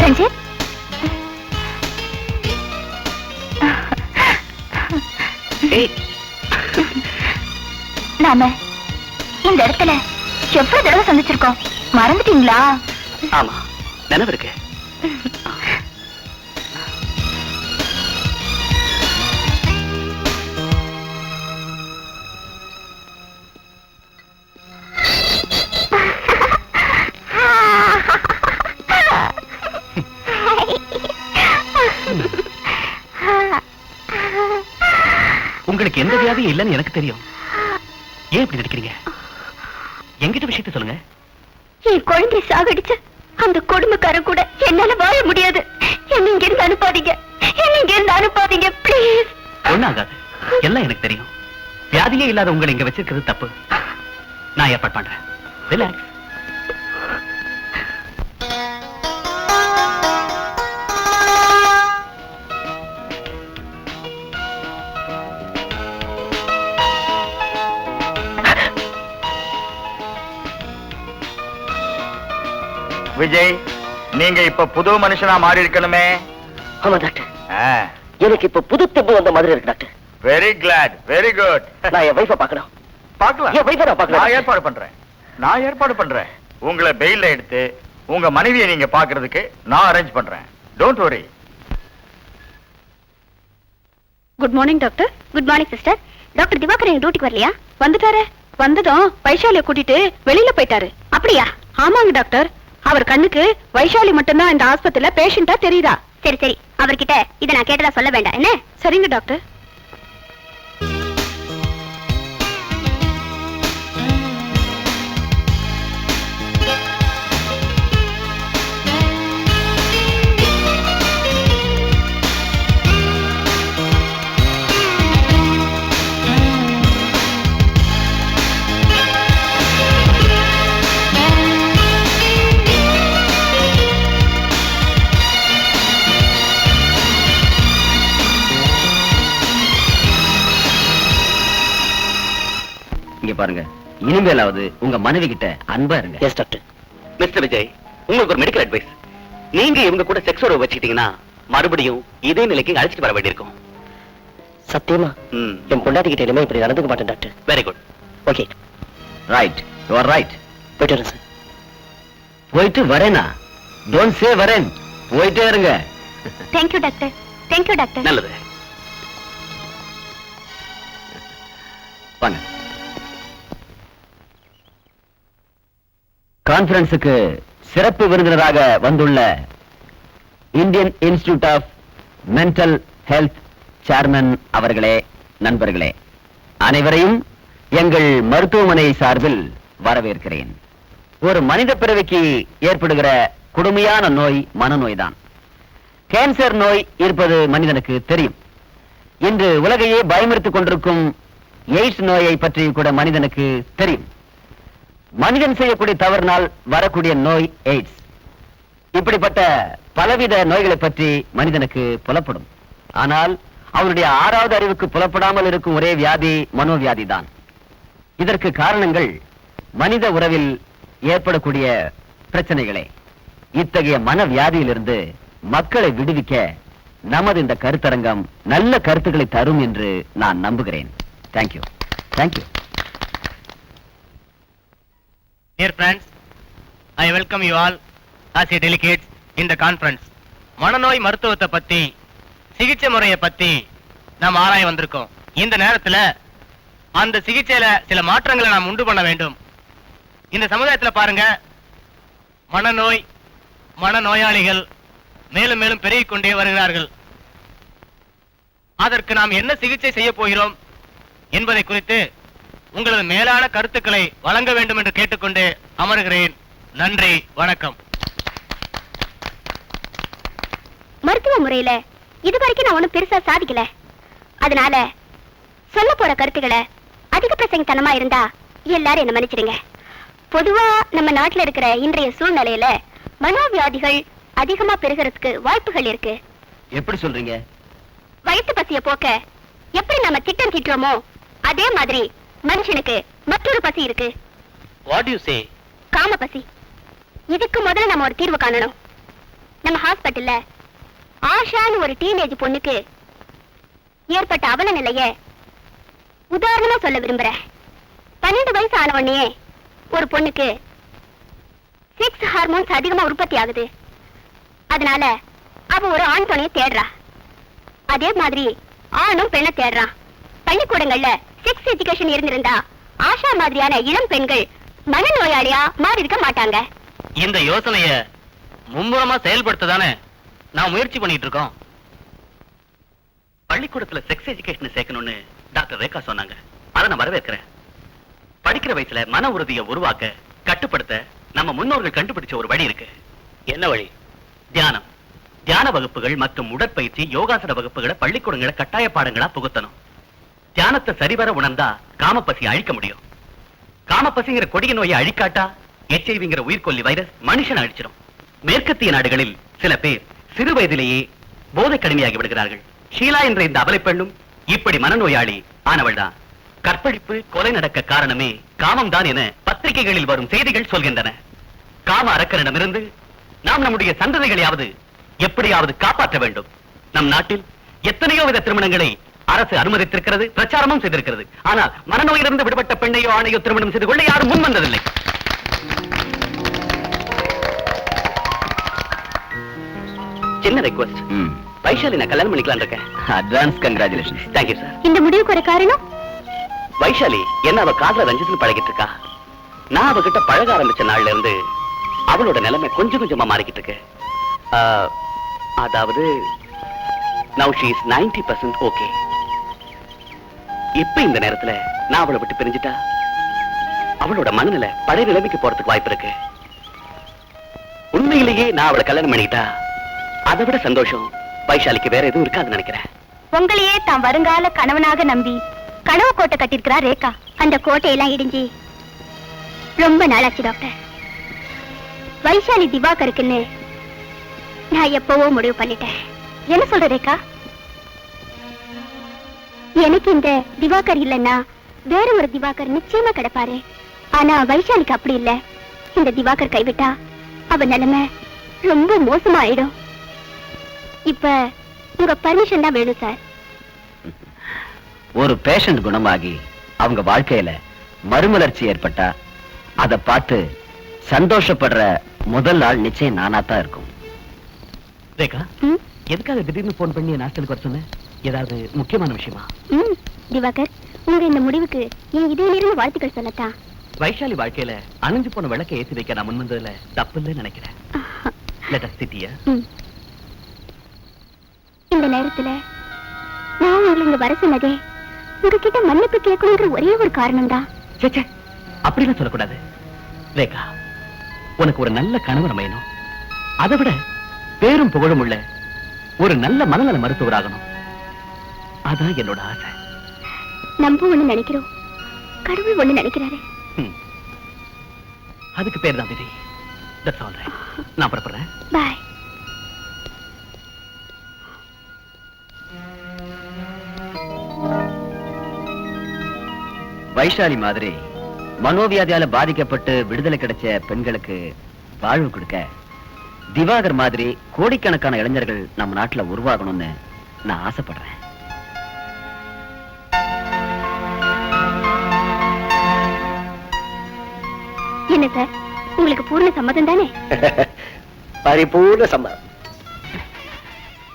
ரஞ்சித், நாம இந்த இடத்துல எவ்வளவு தடவை சந்திச்சிருக்கோம், மறந்துட்டீங்களா? ஆமா, நினைவு இருக்கு. உங்களுக்கு எந்த வியாதியும் இல்லைன்னு எனக்கு தெரியும். ஏன் இப்படி நடிக்கிறீங்க? என்கிட்ட விஷயத்தை சொல்லுங்க. என் குழந்தை சாகடிச்ச அந்த கொடுமைக்காரன் கூட என்னால வாழ முடியாது. என்ன இங்க இருந்து அனுப்பாதீங்க, என்ன இங்க இருந்து அனுப்பாதீங்க, பிளீஸ். ஒண்ணாகாது, எல்லாம் எனக்கு தெரியும். வியாதியே இல்லாத உங்களை இங்க வச்சிருக்கிறது தப்பு. நான் ஏற்பாடு பண்றேன். ரிலாக்ஸ். விஜய், நீங்க இப்ப புது மனுஷனா மாறி இருக்கணுமே. ஆமா டாக்டர், எனக்கு இப்ப புது தெம்பு வந்த மாதிரி இருக்கு doctor. Very glad, very good. நான் என் வைஃபை பார்க்கணும். பார்க்கலாம். என் வைஃபை நான் பார்க்கணும். நான் ஏற்பாடு பண்றேன். உங்களை பெயில்ல எடுத்து உங்க மனைவியை நீங்க பாக்குறதுக்கு நான் அரேஞ்ச் பண்றேன். Don't worry. Good morning doctor. Good morning sister. Doctor Diwakar எங்க டியூட்டிக்கு வரலையா? வந்துட்டாரு. வந்ததும் வைஷாலிய கூட்டிட்டு வெளியில போயிட்டாரு. அப்படியா? ஆமாங்க டாக்டர். அவர் கண்ணுக்கு வைஷாலி மட்டும்தான் இந்த ஆஸ்பத்திரியில பேஷண்டா தெரியுதா? சரி சரி, அவர்கிட்ட இதை நான் கேட்டதா சொல்ல வேண்டாம் என்ன? சரிங்க டாக்டர். இங்க பாருங்க, இனிமேலாவது உங்க மனைவி கிட்ட அன்பா இருங்க. Yes doctor. மிஸ்டர் விஜய், உங்களுக்கு ஒரு மெடிக்கல் அட்வைஸ். நீங்க இவங்க கூட செக்ஸ் உறவு வச்சுக்கிட்டீங்கன்னா மறுபடியும் இதே நிலைக்கு அழைச்சிட்டு வர வேண்டியிருக்கும். சத்தியமா என் பொண்டாட்டி கிட்ட இனிமே இப்படி நடந்துக்க மாட்டேன் doctor. Very good. Okay. Right, you are right. போயிட்டு வரேன் சார். போயிட்டு வரேனா? டோன்ட் சே வரேன், போயிட்டே இருங்க. Thank you doctor. Thank you doctor. நல்லது. வாங்க. கான்ஃபரன்ஸுக்கு சிறப்பு விருந்தினராக வந்துள்ள Indian institute of mental health chairman அவர்களே, நண்பர்களே, அனைவரையும் எங்கள் மருத்துவமனை சார்பில் வரவேற்கிறேன். ஒரு மனித பிறவிக்கு ஏற்படுகிற கொடுமையான நோய் மனநோய்தான். கேன்சர் நோய் இருப்பது மனிதனுக்கு தெரியும். இன்று உலகையே பயமுறுத்திக் கொண்டிருக்கும் எய்ட்ஸ் நோயை பற்றி கூட மனிதனுக்கு தெரியும். மனிதன் செய்யக்கூடிய தவறினால் வரக்கூடிய நோய் எய்ட்ஸ். இப்படிப்பட்ட பலவித நோய்களை பற்றி மனிதனுக்கு புலப்படும். ஆனால் அவனுடைய 6வது அறிவுக்கு புலப்படாமல் இருக்கும் ஒரே வியாதி மனோவியாதி தான். இதற்கு காரணங்கள் மனித உறவில் ஏற்படக்கூடிய பிரச்சனைகளே. இத்தகைய மனவியாதியிலிருந்து மக்களை விடுவிக்க நமது இந்த கருத்தரங்கம் நல்ல கருத்துக்களை தரும் என்று நான் நம்புகிறேன். Thank you. Thank you. Dear friends, I welcome you all as a delegates in the conference. மனநோய் மருத்துவத்தை பத்தி, சிகிச்சை முறையை பத்தி நாம் ஆராய வந்திருக்கோம். இந்த நேரத்துல அந்த சிகிச்சையில சில மாற்றங்களை நாம் உண்டு பண்ண வேண்டும். இந்த சமுதாயத்துல பாருங்க, மனநோய், மனநோயாளிகள் மேலும் மேலும் பெருகிக் கொண்டே வருகிறார்கள். அதற்கு நாம் என்ன சிகிச்சை செய்ய போகிறோம் என்பதை குறித்து உங்களது மேலான கருத்துக்களை வழங்க வேண்டும் என்று கேட்டுக்கொண்டு அமர்கிறேன். நன்றி, வணக்கம். மருத்துவ முறையில இதுவரைக்கும் நான் ஒண்ணும் பெருசா சாதிக்கல. அதனால சொல்ல போற கருத்துக்களை அதிக பிரசங்கத்தனமா இருந்தா எல்லாரும் என்ன மன்னிச்சிடுங்க. பொதுவா நம்ம நாட்டுல இருக்கிற இன்றைய சூழ்நிலையில மனோவியாதிகள் அதிகமா பெருகிறதுக்கு வாய்ப்புகள் இருக்கு. எப்படி சொல்றீங்க? வயிற்று பசிய போக்க எப்படி நம்ம திட்டம் தீட்டுறோமோ அதே மாதிரி மனுஷனுக்கு மற்றொரு பசி இருக்கு. What do you say? காம பசி. இதுக்கு முதல்ல நம்ம ஒரு தீர்வு காணணும். நம்ம ஹாஸ்பிட்டல்ல ஆஷான்னு ஒரு டீனேஜ் பொண்ணுக்கு ஏற்பட்ட அவல நிலைய உதாரணமா சொல்ல விரும்புறேன். 12 வயசு ஆன உடனே ஒரு பொண்ணுக்கு செக்ஸ் ஹார்மோன்ஸ் அதிகமா உற்பத்தி ஆகுது. அதனால அவ ஒரு ஆண் துணையை தேடுறா. அதே மாதிரி ஆணும் பெண்ணை தேடுறான். பள்ளிக்கூடங்கள்ல செக்ஸ் எஜுகேஷன் இருந்திருந்தா ஆஷா மாதிரியான இளம் பெண்கள் மனநோயாளியா மாறி இருக்க மாட்டாங்க. இந்த யோசனைய மும்முரமா செயல்படுத்ததானே நான் முயற்சி பண்ணிட்டு இருக்கோம். பள்ளிக்கூடத்துல செக்ஸ் எஜுகேஷன் சேர்க்கணும்னு டாக்டர் ரேகா சொன்னாங்க. அதை நான் வரவேற்கிறேன். படிக்கிற வயசுல மன உறுதியை உருவாக்க, கட்டுப்படுத்த நம்ம முன்னோர்கள் கண்டுபிடிச்ச ஒரு வழி இருக்கு. என்ன வழி? தியானம். தியான வகுப்புகள் மற்றும் உடற்பயிற்சி, யோகாசன வகுப்புகளை பள்ளிக்கூடங்களை கட்டாய பாடங்களா புகுத்தணும். தியானத்தை சரிவர உணர்ந்தா காமப்பசி அழிக்க முடியும். காமப்பசிங்கிற கொடிய நோயை அழிக்காட்டா HIV உயிர்கொல்லி வைரஸ் மனுஷன் அழிச்சிடும். மேற்கத்திய நாடுகளில் சில பேர் சிறு வயதிலேயே போதை கடுமையாகி விடுகிறார்கள். ஷீலா என்ற இந்த அபலை பெண்ணும் இப்படி மனநோயாளி ஆனவள் தான். கற்பழிப்பு கொலை நடக்க காரணமே காமம் தான் என பத்திரிகைகளில் வரும் செய்திகள் சொல்கின்றன. காம அரக்கனிடமிருந்து நாம் நம்முடைய சந்ததிகளையாவது எப்படியாவது காப்பாற்ற வேண்டும். நம் நாட்டில் எத்தனையோ வித திருமணங்களை அரசு அனுமதித்திருக்கிறது, பிரச்சாரமும் செய்திருக்கிறது. ஆனால் மனநோயிலிருந்து விடுபட்ட பெண்ணையோ ஆணையோ திருமணம் செய்து கொள்ள யாரும் முன் வந்ததில்லை. சின்ன ரெக்வெஸ்ட், வைஷாலி நான் கல்யாணம் பண்ணிக்கலாம் இருக்கேன். Advance congratulations. Thank you sir. இந்த முடிவுக்கு ஒரு காரணம்? வைஷாலி என்ன அவ காதல ரஞ்சித்னு பழகிட்டு இருக்கா. நான் அவகிட்ட பழக ஆரம்பிச்ச நாள்ல இருந்து அவளோட நிலைமை கொஞ்சம் கொஞ்சமா மாறிக்கிட்டு இருக்கு. அதாவது now she is 90% okay. இப்ப இந்த நேரத்துல நான் அவளை விட்டு பிரிஞ்சிட்டா அவளோட மனநிலை பழைய நிலைமைக்கு போறதுக்கு வாய்ப்பு இருக்கு. உண்மையிலேயே நான் அவளை கல்யாணம் பண்ணிட்டா அதை விட சந்தோஷம் வைஷாலிக்கு வேற எதுவும் இருக்காதுன்னு நினைக்கிறேன். உங்களையே தான் வருங்கால கணவனாக நம்பி கனவு கோட்டை கட்டிருக்கிறா ரேகா. அந்த கோட்டையெல்லாம் இடிஞ்சு ரொம்ப நாளாச்சு டாக்டர். வைஷாலி திவாகருக்குன்னு நான் எப்பவோ முடிவு பண்ணிட்டேன். என்ன சொல்ற ரேகா? எனக்கு இந்த திவாகர் இல்லைன்னா வேற ஒரு திவாகர் நிச்சயமா கிடைப்பாரு. ஆனா வைஷாலிக்கு அப்படி இல்ல. இந்த திவாகர் கைவிட்டா அவ நிலைமை ரொம்ப மோசமா ஆயிடும். இப்ப உங்க பர்மிஷன் தான் வேணும் சார். ஒரு பேஷண்ட் குணமாகி அவங்க வாழ்க்கையில மறுமலர்ச்சி ஏற்பட்டா அதை பார்த்து சந்தோஷப்படுற முதல் நாள் நிச்சயம் நானாத்தான் இருக்கும். ரேகா, எதுக்காக திடீர்னு போன் பண்ணி ஹாஸ்டலுக்கு வர சொன்ன? ஏதாவது முக்கியமான விஷயமா? திவாகர், உங்க இந்த முடிவுக்கு என் இதிலிருந்து வாழ்த்துக்கள் சொல்லத்தான். வைஷாலி வாழ்க்கையில அணைஞ்சு போன விளக்கை ஏற்றி வைக்க நான் முன் வந்ததுல தப்பு இல்லைன்னு நினைக்கிறேன். Let us sit here. இந்த நேரத்துல நான் உங்களை இங்க வர சொன்னதே உங்ககிட்ட மன்னிப்பு கேட்கணுங்கிற ஒரே ஒரு காரணம் தான். அப்படிலாம் சொல்லக்கூடாது ரேகா. உனக்கு ஒரு நல்ல கணவர் அமையணும். அதை விட பேரும் புகழும் உள்ள ஒரு நல்ல மனநல மருத்துவராகணும். அதான் என்னோட ஆசை. நம்ம ஒண்ணு நினைக்கிறோம், கடவுள் ஒண்ணு நினைக்கிறாரு. அதுக்கு பேர் தான் விதி. That's all right. நான் புறப்படுறேன். பாய். வைஷாலி மாதிரி மனோவியாதியால பாதிக்கப்பட்டு விடுதலை கிடைச்ச பெண்களுக்கு வாழ்வு கொடுக்க திவாகர் மாதிரி கோடிக்கணக்கான இளைஞர்கள் நம்ம நாட்டுல உருவாகணும்னு நான் ஆசைப்படுறேன். என்ன சார், உங்களுக்கு பூர்ண சம்மதம் தானே? பரிபூர்ண சம்மதம்.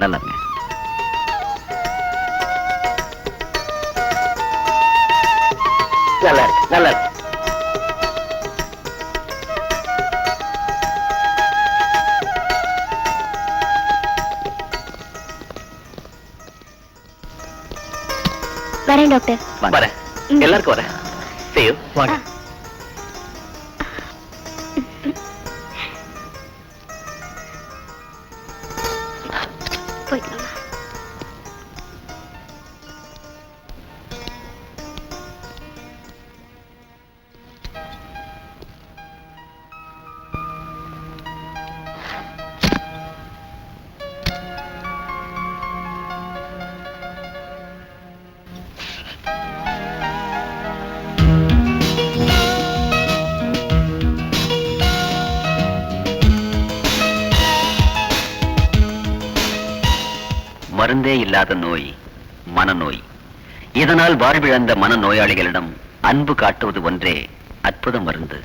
நல்லா இருங்க. நல்லா இருக்கு, நல்லா இருக்கு. வரேன் டாக்டர். வரேன். எல்லாருக்கும் வரேன். See you. வாங்க. போயிட்டு வாங்க. மருந்தே இல்லாத நோய் மனநோய். இதனால் வாழ்விழந்த மனநோயாளிகளிடம் அன்பு காட்டுவது ஒன்றே அற்புத மருந்து.